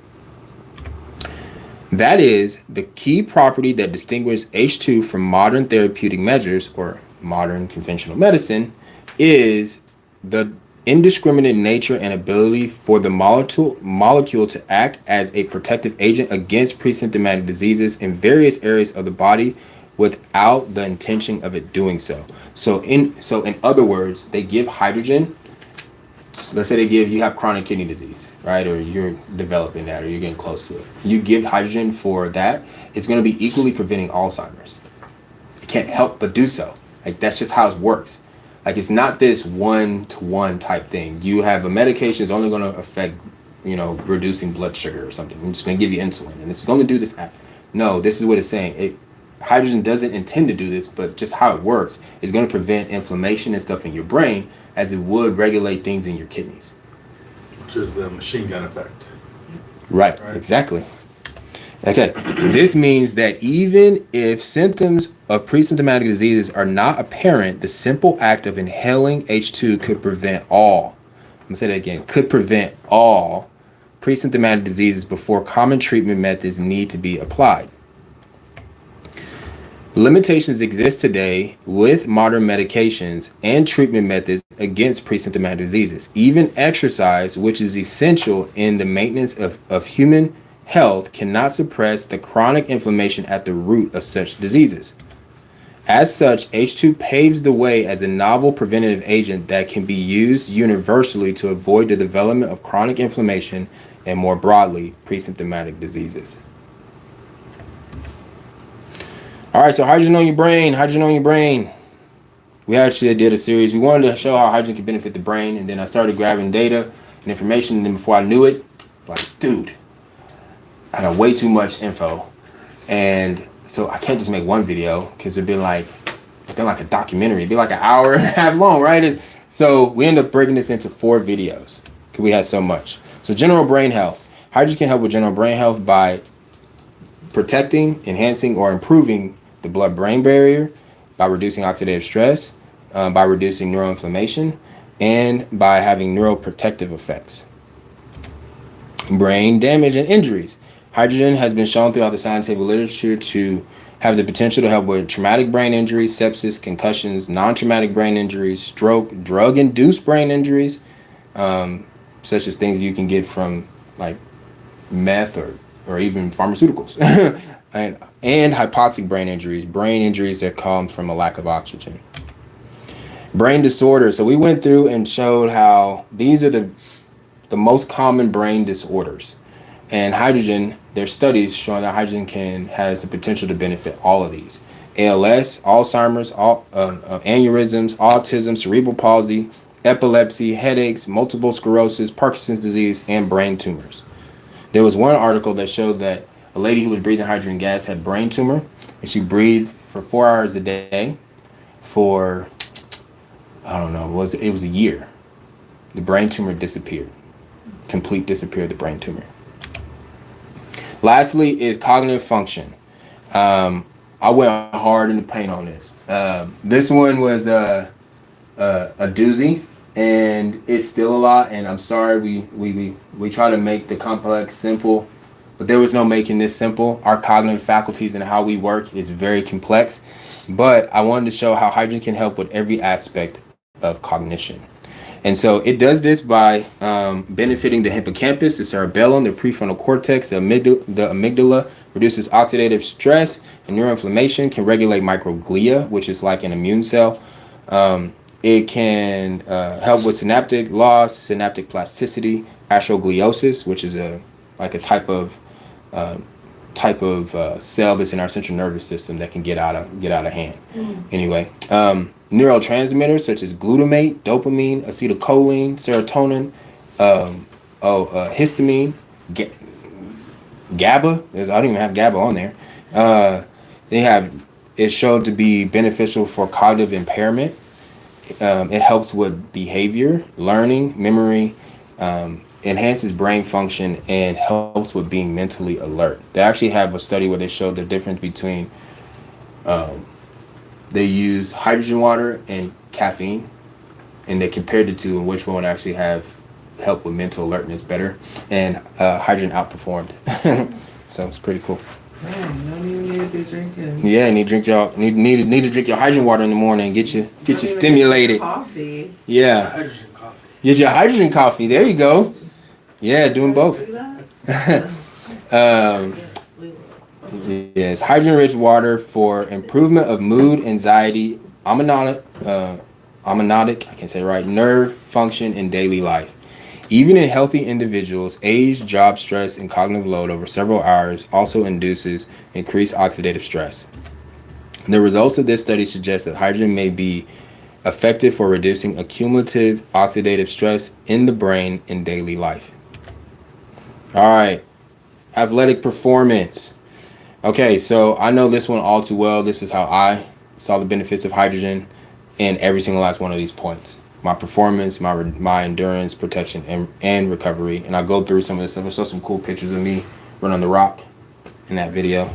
Speaker 2: That is the key property that distinguishes H2 from modern therapeutic measures or modern conventional medicine is the indiscriminate nature and ability for the molecule to act as a protective agent against pre-symptomatic diseases in various areas of the body without the intention of it doing so. So in other words, they give hydrogen. Let's say you have chronic kidney disease, right? Or you're developing that, or you're getting close to it. You give hydrogen for that, it's going to be equally preventing Alzheimer's. It can't help but do so. Like, that's just how it works. Like, it's not this one-to-one type thing. You have a medication that's only going to affect, reducing blood sugar or something. I'm just going to give you insulin, and it's going to do this. No, this is what it's saying. Hydrogen doesn't intend to do this, but just how it works is going to prevent inflammation and stuff in your brain as it would regulate things in your kidneys.
Speaker 1: Which is the machine gun effect.
Speaker 2: Right. Exactly. Okay, this means that even if symptoms of pre-symptomatic diseases are not apparent, the simple act of inhaling H2 could prevent all, I'm going to say that again, could prevent all pre-symptomatic diseases before common treatment methods need to be applied. Limitations exist today with modern medications and treatment methods against pre-symptomatic diseases. Even exercise, which is essential in the maintenance of human health, cannot suppress the chronic inflammation at the root of such diseases. As such, H2 paves the way as a novel preventative agent that can be used universally to avoid the development of chronic inflammation and, more broadly, pre-symptomatic diseases. All right, so hydrogen on your brain. We actually did a series. We wanted to show how hydrogen can benefit the brain, and then I started grabbing data and information, and then before I knew it, it's like, dude, I got way too much info, and so I can't just make one video because it'd been like a documentary. It'd be like an hour and a half long, right? So we ended up breaking this into 4 videos because we had so much. So general brain health. Hydrogen can help with general brain health by protecting, enhancing, or improving the blood-brain barrier, by reducing oxidative stress, by reducing neuroinflammation, and by having neuroprotective effects. Brain damage and injuries. Hydrogen has been shown throughout the scientific literature to have the potential to help with traumatic brain injuries, sepsis, concussions, non-traumatic brain injuries, stroke, drug-induced brain injuries, such as things you can get from like meth or even pharmaceuticals, and hypoxic brain injuries that come from a lack of oxygen. Brain disorders. So we went through and showed how these are the most common brain disorders. And hydrogen, there's studies showing that hydrogen has the potential to benefit all of these. ALS, Alzheimer's, aneurysms, autism, cerebral palsy, epilepsy, headaches, multiple sclerosis, Parkinson's disease, and brain tumors. There was one article that showed that a lady who was breathing hydrogen gas had brain tumor, and she breathed for 4 hours a day for, it was a year. The brain tumor disappeared. Disappeared, the brain tumor. Lastly is cognitive function. I went hard in the paint on this. This one was a doozy, and it's still a lot, and I'm sorry we try to make the complex simple, but there was no making this simple. Our cognitive faculties and how we work is very complex, but I wanted to show how hydrogen can help with every aspect of cognition. And so it does this by benefiting the hippocampus, the cerebellum, the prefrontal cortex, the amygdala, reduces oxidative stress and neuroinflammation, can regulate microglia, which is like an immune cell, It can help with synaptic loss, synaptic plasticity, astrogliosis, which is a type of cell that's in our central nervous system that can get out of hand. Anyway, neurotransmitters such as glutamate, dopamine, acetylcholine, serotonin, histamine, GABA. I don't even have GABA on there. It's shown to be beneficial for cognitive impairment. It helps with behavior, learning, memory, enhances brain function, and helps with being mentally alert. They actually have a study where they showed the difference between they use hydrogen water and caffeine, and they compared the two and which one actually have help with mental alertness better, and hydrogen outperformed. So it's pretty cool.
Speaker 5: Man, you don't even need to be drinking.
Speaker 2: Yeah, need to drink your hydrogen water in the morning and get you stimulated.
Speaker 5: Coffee.
Speaker 2: Yeah.
Speaker 1: Hydrogen coffee.
Speaker 2: Get your hydrogen coffee. There you go. Yeah, doing both. Yes, hydrogen-rich water for improvement of mood, anxiety, amniotic, I can't say it right, nerve function in daily life. Even in healthy individuals, age, job stress, and cognitive load over several hours also induces increased oxidative stress. The results of this study suggest that hydrogen may be effective for reducing accumulative oxidative stress in the brain in daily life. All right, athletic performance. Okay, so I know this one all too well. This is how I saw the benefits of hydrogen in every single last one of these points. My performance, my endurance, protection, and recovery. And I'll go through some of this stuff. I'll show some cool pictures of me running on the rock in that video.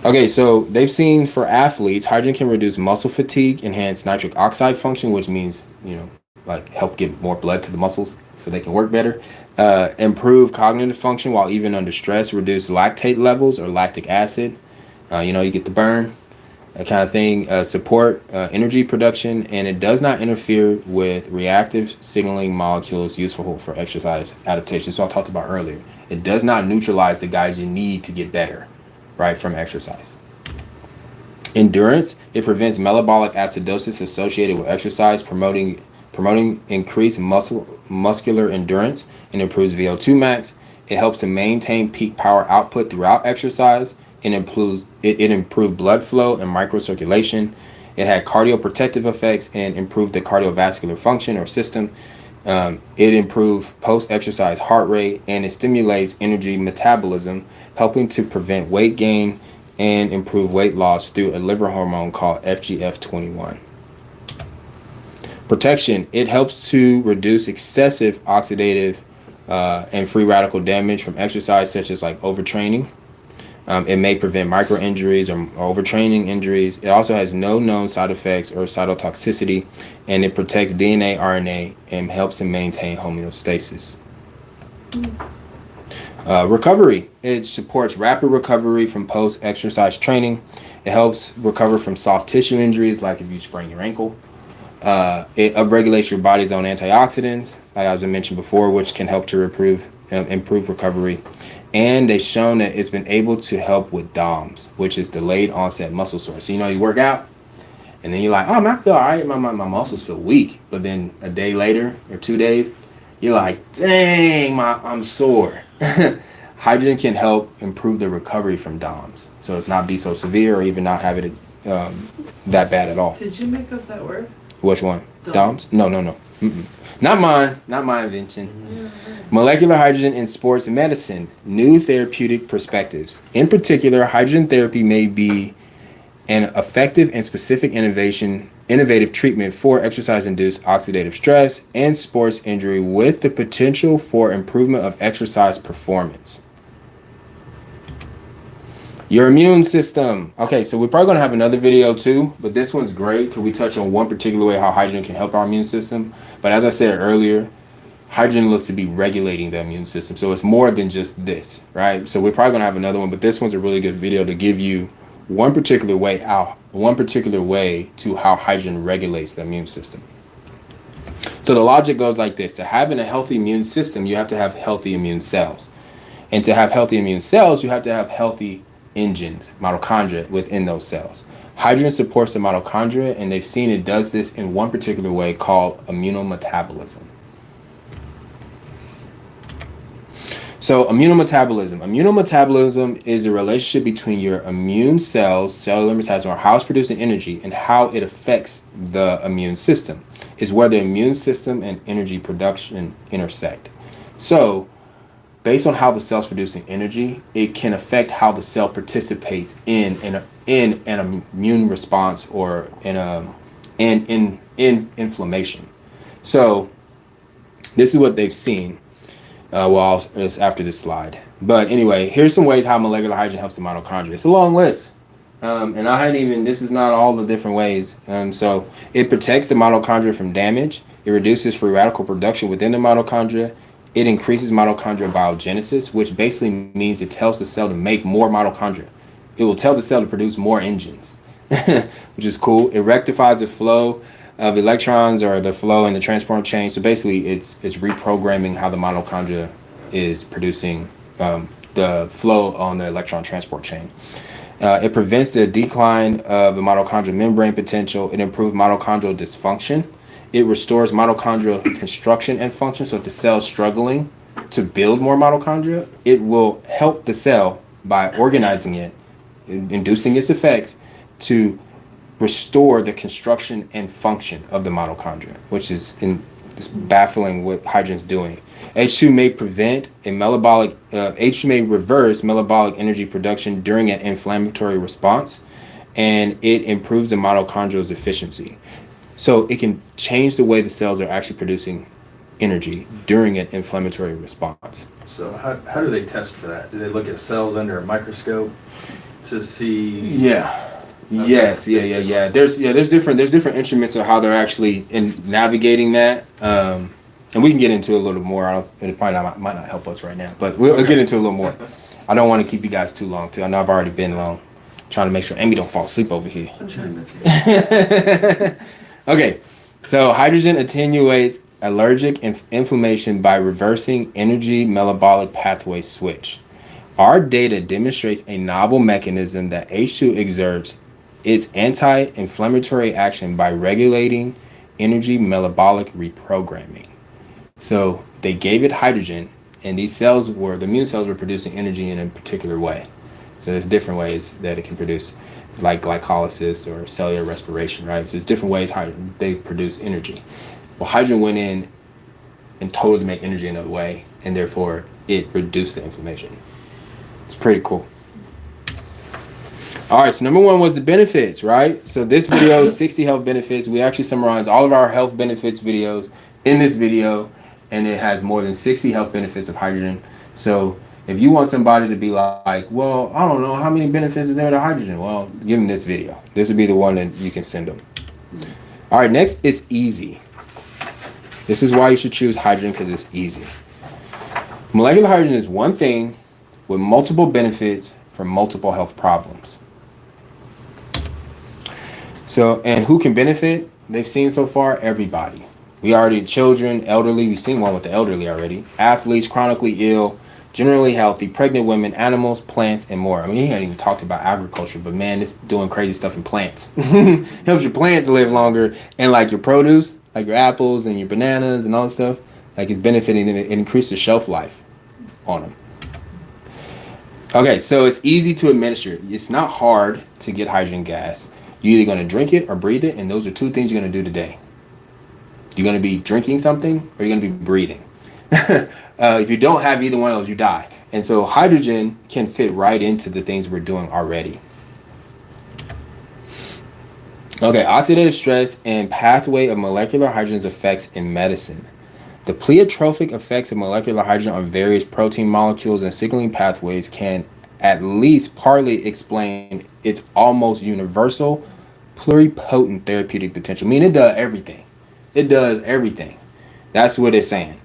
Speaker 2: Okay, so they've seen for athletes, hydrogen can reduce muscle fatigue, enhance nitric oxide function, which means, like help get more blood to the muscles so they can work better. Improve cognitive function while even under stress, reduce lactate levels or lactic acid. You get the burn. That kind of thing, support energy production, and it does not interfere with reactive signaling molecules useful for exercise adaptation. So I talked about earlier. It does not neutralize the guys you need to get better, right, from exercise. Endurance, it prevents metabolic acidosis associated with exercise, promoting increased muscular endurance, and improves VO2 max. It helps to maintain peak power output throughout exercise. It improved blood flow and microcirculation. It had cardioprotective effects and improved the cardiovascular function or system. It improved post-exercise heart rate, and it stimulates energy metabolism, helping to prevent weight gain and improve weight loss through a liver hormone called FGF21. Protection, it helps to reduce excessive oxidative and free radical damage from exercise, such as like overtraining. It may prevent micro-injuries or overtraining injuries. It also has no known side effects or cytotoxicity, and it protects DNA, RNA, and helps to maintain homeostasis. Recovery. It supports rapid recovery from post-exercise training. It helps recover from soft tissue injuries, like if you sprain your ankle. It upregulates your body's own antioxidants, like I was mentioned before, which can help to improve recovery. And they've shown that it's been able to help with DOMS, which is delayed onset muscle sore. So you work out, and then you're like, oh, man, I feel all right. My muscles feel weak. But then a day later or 2 days, you're like, dang, I'm sore. Hydrogen can help improve the recovery from DOMS. So it's not be so severe or even not have it that bad at all.
Speaker 5: Did you make up that word?
Speaker 2: Which one? DOMS? No. Mm-mm. Not my invention. Molecular hydrogen in sports medicine, new therapeutic perspectives. In particular, hydrogen therapy may be an effective and specific innovative treatment for exercise-induced oxidative stress and sports injury with the potential for improvement of exercise performance. Your immune system. Okay, so we're probably going to have another video too, but this one's great because we touch on one particular way how hydrogen can help our immune system. But as I said earlier, hydrogen looks to be regulating the immune system. So it's more than just this, right? So we're probably going to have another one, but this one's a really good video to give you one particular way to how hydrogen regulates the immune system. So the logic goes like this. To have a healthy immune system, you have to have healthy immune cells. And to have healthy immune cells, you have to have healthy engines, mitochondria, within those cells. Hydrogen supports the mitochondria, and they've seen it does this in one particular way called immunometabolism. So immunometabolism is a relationship between your immune cells, cellular metabolism, or how it's producing energy, and how it affects the immune system. Is where the immune system and energy production intersect. So, based on how the cell's producing energy, it can affect how the cell participates in an immune response or in inflammation. So, this is what they've seen. It's after this slide. But anyway, here's some ways how molecular hydrogen helps the mitochondria. It's a long list. And this is not all the different ways. So it protects the mitochondria from damage. It reduces free radical production within the mitochondria. It increases mitochondrial biogenesis, which basically means it tells the cell to make more mitochondria. It will tell the cell to produce more engines, which is cool. It rectifies the flow of electrons or the flow in the transport chain. So basically it's reprogramming how the mitochondria is producing the flow on the electron transport chain. It prevents the decline of the mitochondrial membrane potential. It improves mitochondrial dysfunction. It restores mitochondrial construction and function. So if the cell is struggling to build more mitochondria, it will help the cell by organizing it, inducing its effects to restore the construction and function of the mitochondria, which is it's baffling what hydrogen's doing. H2 may reverse metabolic energy production during an inflammatory response, and it improves the mitochondrial's efficiency. So it can change the way the cells are actually producing energy during an inflammatory response.
Speaker 1: So how do they test for that? Do they look at cells under a microscope to see?
Speaker 2: Yeah. Yes. Yeah. There's different instruments of how they're actually navigating that. And we can get into it a little more. It might not help us right now, but we'll get into it a little more. I don't want to keep you guys too long, too. I know I've already been long. Trying to make sure Amy don't fall asleep over here.
Speaker 5: I'm trying to.
Speaker 2: Okay, so hydrogen attenuates allergic inflammation by reversing energy metabolic pathway switch. Our data demonstrates a novel mechanism that H2 exerts its anti-inflammatory action by regulating energy metabolic reprogramming. So they gave it hydrogen, and the immune cells were producing energy in a particular way. So there's different ways that it can produce, like glycolysis or cellular respiration, right? So there's different ways they produce energy. Well, hydrogen went in and totally make energy another way, and therefore it reduced the inflammation. It's pretty cool. All right, so number one was the benefits, right? So this video is 60 health benefits. We actually summarize all of our health benefits videos in this video, and it has more than 60 health benefits of hydrogen. So if you want somebody to be like, well, I don't know, how many benefits is there to hydrogen? Well, give them this video. This would be the one that you can send them. All right, next, it's easy. This is why you should choose hydrogen, because it's easy. Molecular hydrogen is one thing with multiple benefits for multiple health problems. So, and who can benefit? They've seen so far everybody. Children, elderly, we've seen one with the elderly already. Athletes, chronically ill, generally healthy, pregnant women, animals, plants, and more. I mean, he hadn't even talked about agriculture, but man, it's doing crazy stuff in plants. Helps your plants live longer, and like your produce, like your apples and your bananas and all that stuff, like it's benefiting them. It increases the shelf life on them. Okay, so it's easy to administer. It's not hard to get hydrogen gas. You're either going to drink it or breathe it, and those are two things you're going to do today. You're going to be drinking something or you're going to be breathing. If you don't have either one of those, you die. And so hydrogen can fit right into the things we're doing already. Okay, oxidative stress and pathway of molecular hydrogen's effects in medicine. The pleiotropic effects of molecular hydrogen on various protein molecules and signaling pathways can at least partly explain its almost universal pluripotent therapeutic potential. I mean, it does everything. It does everything. That's what it's saying.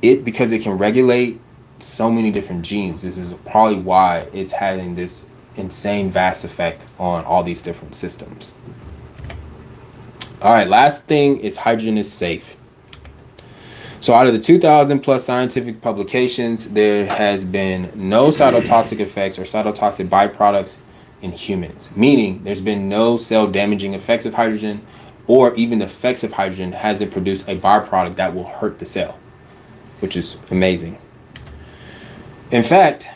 Speaker 2: Because it can regulate so many different genes. This is probably why it's having this insane vast effect on all these different systems. All right, last thing is hydrogen is safe. So out of the 2,000 plus scientific publications, there has been no cytotoxic effects or cytotoxic byproducts in humans, meaning there's been no cell damaging effects of hydrogen, or even the effects of hydrogen hasn't produced a byproduct that will hurt the cell, which is amazing. In fact,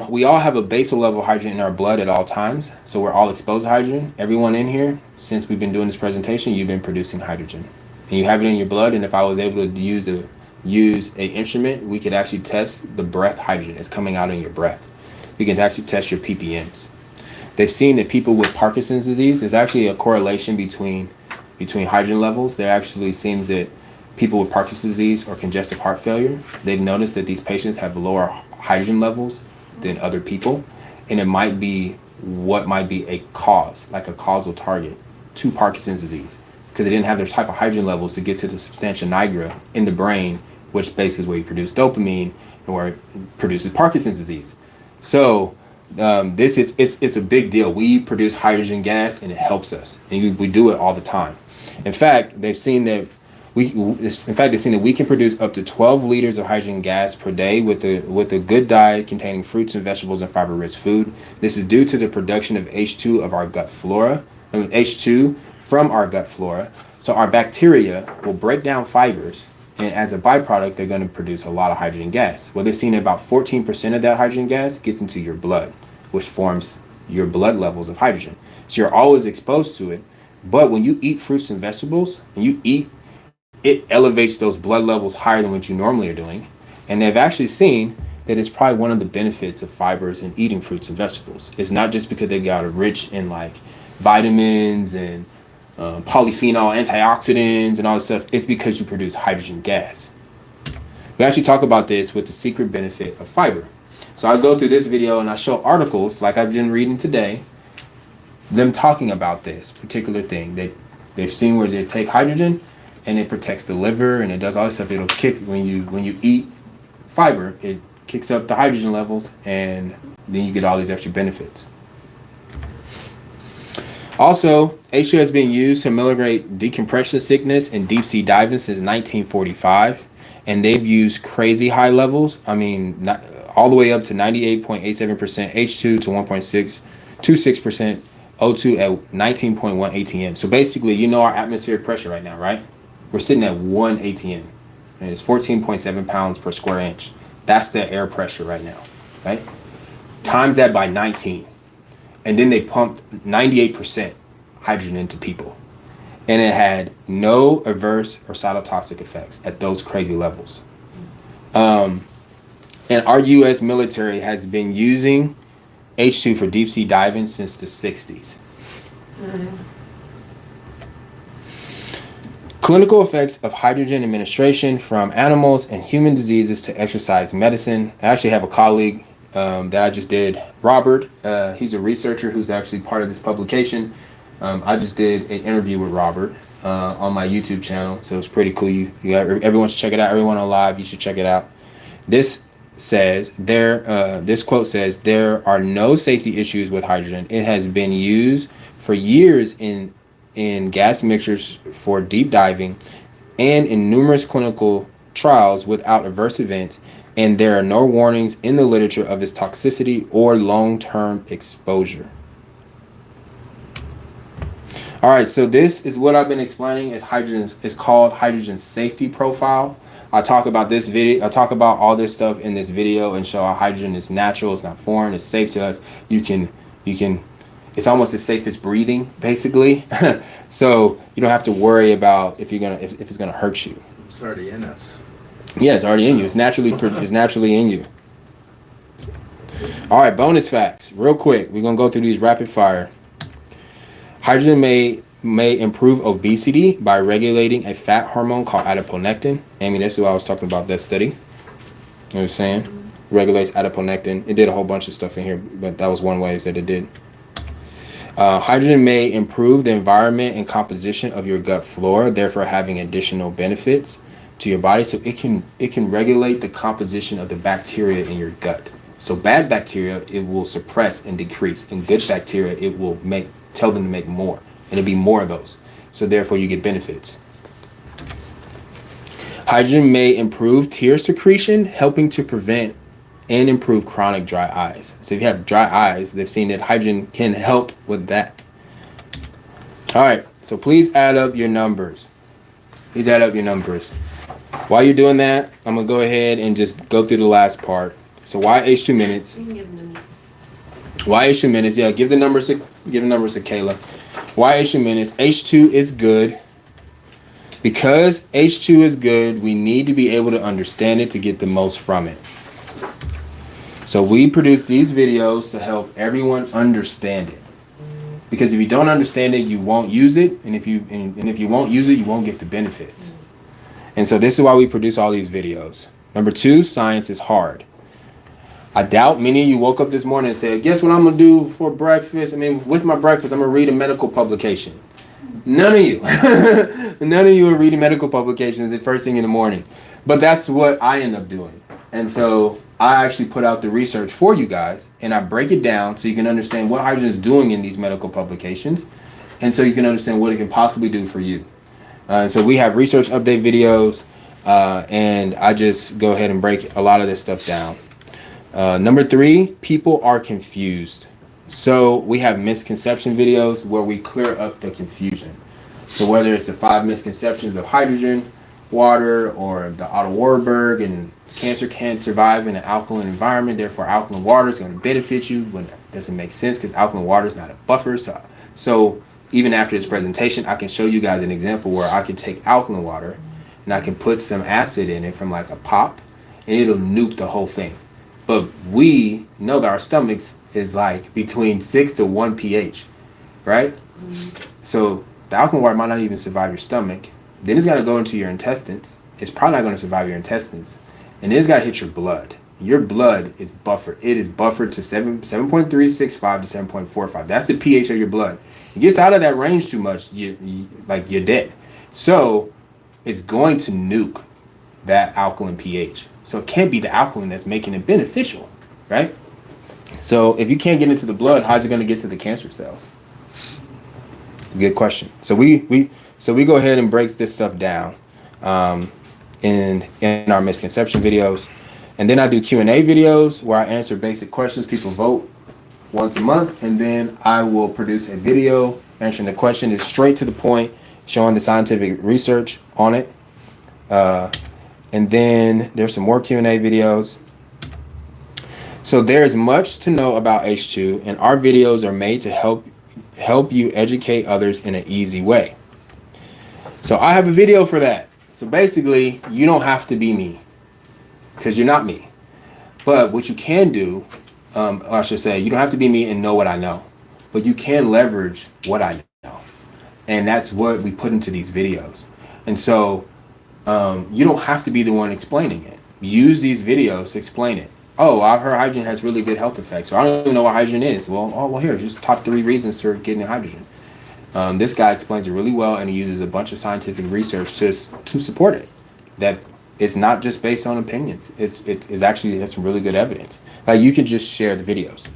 Speaker 2: we all have a basal level of hydrogen in our blood at all times, so we're all exposed to hydrogen. Everyone in here, since we've been doing this presentation, you've been producing hydrogen, and you have it in your blood. And if I was able to use a instrument, we could actually test the breath hydrogen that's coming out in your breath. We can actually test your ppms. They've seen that people with Parkinson's disease, there's actually a correlation between hydrogen levels. There actually seems that people with Parkinson's disease or congestive heart failure, they've noticed that these patients have lower hydrogen levels than other people, and it might be a cause, like a causal target to Parkinson's disease, because they didn't have their type of hydrogen levels to get to the substantia nigra in the brain, which basically is where you produce dopamine and where it produces Parkinson's disease. So it's a big deal. We produce hydrogen gas and it helps us, and we do it all the time. In fact, they've seen that we can produce up to 12 liters of hydrogen gas per day with a good diet containing fruits and vegetables and fiber-rich food. This is due to the production of H2 of our gut flora, H2 from our gut flora. So our bacteria will break down fibers, and as a byproduct, they're going to produce a lot of hydrogen gas. Well, they've seen about 14% of that hydrogen gas gets into your blood, which forms your blood levels of hydrogen. So you're always exposed to it. But when you eat fruits and vegetables, it elevates those blood levels higher than what you normally are doing. And they've actually seen that it's probably one of the benefits of fibers in eating fruits and vegetables. It's not just because they got rich in like vitamins and polyphenol, antioxidants, and all this stuff. It's because you produce hydrogen gas. We actually talk about this with the secret benefit of fiber. So I go through this video and I show articles like I've been reading today, them talking about this particular thing. They've seen where they take hydrogen and it protects the liver and it does all this stuff. It'll kick when you eat fiber, it kicks up the hydrogen levels, and then you get all these extra benefits. Also, H2 has been used to ameliorate decompression sickness and deep sea diving since 1945, and they've used crazy high levels. I mean, all the way up to 98.87% H2 to 1.26% O2 at 19.1 ATM. So basically, you know our atmospheric pressure right now, right? We're sitting at 1 ATM, and it's 14.7 pounds per square inch. That's the air pressure right now, right? Times that by 19. And then they pumped 98% hydrogen into people. And it had no adverse or cytotoxic effects at those crazy levels. And our U.S. military has been using H2 for deep sea diving since the 60s. Mm-hmm. Clinical effects of hydrogen administration from animals and human diseases to exercise medicine. I actually have a colleague that I just did, Robert. He's a researcher who's actually part of this publication. I just did an interview with Robert on my YouTube channel, so it's pretty cool. Everyone should check it out. Everyone on live, you should check it out. This quote says, "There are no safety issues with hydrogen. It has been used for years in gas mixtures for deep diving and in numerous clinical trials without adverse events, and there are no warnings in the literature of its toxicity or long-term exposure." All right, so this is what I've been explaining is hydrogen. It's called hydrogen safety profile. I talk about this video. I talk about all this stuff in this video and show how hydrogen is natural. It's not foreign. It's safe to us. You can. It's almost as safe as breathing, basically. So you don't have to worry about if it's gonna hurt you.
Speaker 1: It's already in us.
Speaker 2: Yeah, it's already in you. It's naturally in you. All right, bonus facts, real quick. We're gonna go through these rapid fire. Hydrogen may improve obesity by regulating a fat hormone called adiponectin. Amy, that's who I was talking about, that study. You know what I'm saying? Regulates adiponectin. It did a whole bunch of stuff in here, but that was one way that it did. Hydrogen may improve the environment and composition of your gut flora, therefore having additional benefits to your body. So it can regulate the composition of the bacteria in your gut. So bad bacteria, it will suppress and decrease, and good bacteria, it will tell them to make more, and it'll be more of those. So therefore you get benefits. Hydrogen may improve tear secretion, helping to prevent and improve chronic dry eyes. So if you have dry eyes, they've seen that hydrogen can help with that. All right, so please add up your numbers. Please add up your numbers. While you're doing that, I'm gonna go ahead and just go through the last part. So why H2 minutes?
Speaker 4: You can give them
Speaker 2: Why H2 minutes? Yeah, give the numbers to Kayla. Why H2 minutes? H2 is good. Because H2 is good, we need to be able to understand it to get the most from it. So we produce these videos to help everyone understand it. Because if you don't understand it, you won't use it, and if you won't use it, you won't get the benefits. And so this is why we produce all these videos. Number 2, science is hard. I doubt many of you woke up this morning and said, guess what I'm going to do for breakfast? With my breakfast, I'm going to read a medical publication. None of you. None of you are reading medical publications the first thing in the morning. But that's what I end up doing. And so I actually put out the research for you guys, and I break it down so you can understand what hydrogen is doing in these medical publications, and so you can understand what it can possibly do for you. So we have research update videos, and I just go ahead and break a lot of this stuff down. Number 3, people are confused. So we have misconception videos where we clear up the confusion. So whether it's the 5 misconceptions of hydrogen, water, or the Otto Warburg, and cancer can't survive in an alkaline environment, therefore alkaline water is going to benefit you, when that doesn't make sense because alkaline water is not a buffer. So even after this presentation, I can show you guys an example where I can take alkaline water and I can put some acid in it from like a pop, and it'll nuke the whole thing. But we know that our stomachs is like between 6 to 1 pH, right? So the alkaline water might not even survive your stomach. Then it's got to go into your intestines. It's probably not going to survive your intestines. And then it's got to hit your blood. Your blood is buffered. It is buffered to 7.365 to 7.45. That's the pH of your blood. It gets out of that range too much, you're dead. So it's going to nuke that alkaline pH. So it can't be the alkaline that's making it beneficial, right? So if you can't get into the blood, how's it going to get to the cancer cells? Good question. So we go ahead and break this stuff down in our misconception videos, and then I do Q&A videos where I answer basic questions. People vote once a month, and then I will produce a video answering the question. It's straight to the point, showing the scientific research on it. And then there's some more Q&A videos. So there's much to know about H2, and our videos are made to help you educate others in an easy way. So I have a video for that. So basically, you don't have to be me, because you're not me. But what you can do, or I should say, you don't have to be me and know what I know, but you can leverage what I know. And that's what we put into these videos. And so you don't have to be the one explaining it. Use these videos to explain it. Oh, I've heard hydrogen has really good health effects. Or I don't even know what hydrogen is. Well, here, here's top 3 reasons for getting hydrogen. This guy explains it really well, and he uses a bunch of scientific research to support it. That it's not just based on opinions. It's actually has some really good evidence. Like, you can just share the videos.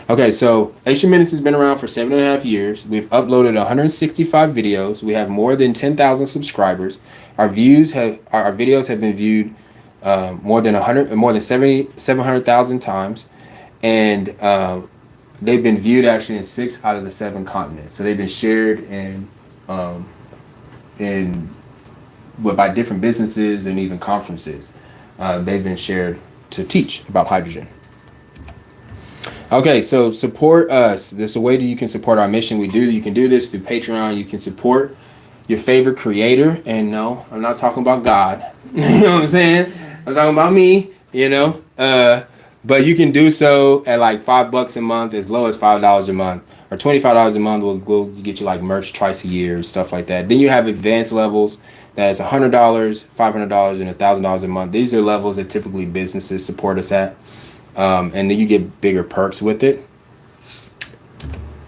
Speaker 2: Okay, so H2 Minutes has been around for 7.5 years. We've uploaded 165 videos. We have more than 10,000 subscribers. Our videos have been viewed more than 700,000 times, and they've been viewed actually in 6 out of the 7 continents. So they've been shared by different businesses and even conferences. They've been shared to teach about hydrogen. Okay, so support us. There's a way that you can support our mission. You can do this through Patreon. You can support your favorite creator. And no, I'm not talking about God. You know what I'm saying? I'm talking about me, but you can do so at like $5 a month, as low as $5 a month, or $25 a month will get you like merch twice a year, stuff like that. Then you have advanced levels. That's $100, $500, and $1,000 a month. These are levels that typically businesses support us at. And then you get bigger perks with it.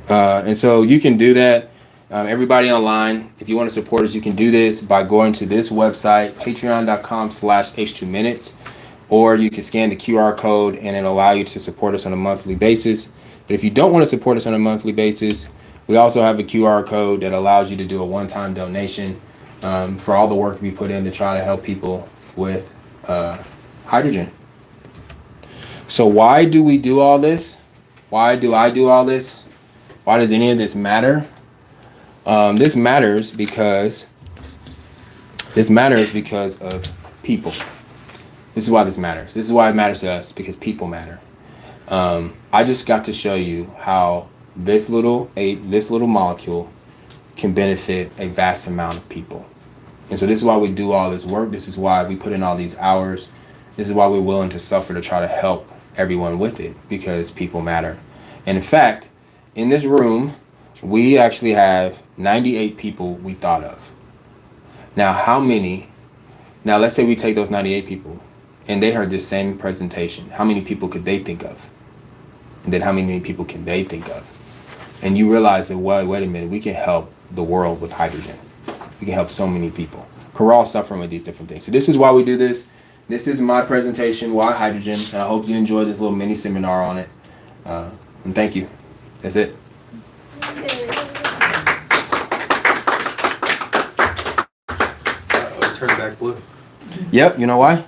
Speaker 2: And so you can do that. Everybody online, if you want to support us, you can do this by going to this website, patreon.com/H2minutes, or you can scan the QR code and it'll allow you to support us on a monthly basis. But if you don't want to support us on a monthly basis, we also have a QR code that allows you to do a one-time donation for all the work we put in to try to help people with hydrogen. So why do we do all this? Why do I do all this? Why does any of this matter? This matters because of people. This is why this matters. This is why it matters to us, because people matter. I just got to show you how this little molecule can benefit a vast amount of people. And so this is why we do all this work. This is why we put in all these hours. This is why we're willing to suffer to try to help everyone with it, because people matter. And in fact, in this room, we actually have 98 people we thought of. Now, now let's say we take those 98 people and they heard this same presentation. How many people could they think of? And then how many people can they think of? And you realize that, well, wait a minute, we can help the world with hydrogen. We can help so many people. We're all suffering with these different things. So this is why we do this. This is my presentation, Why Hydrogen. And I hope you enjoyed this little mini seminar on it. And thank you. That's it.
Speaker 1: Turn back blue.
Speaker 2: Yep, you know why?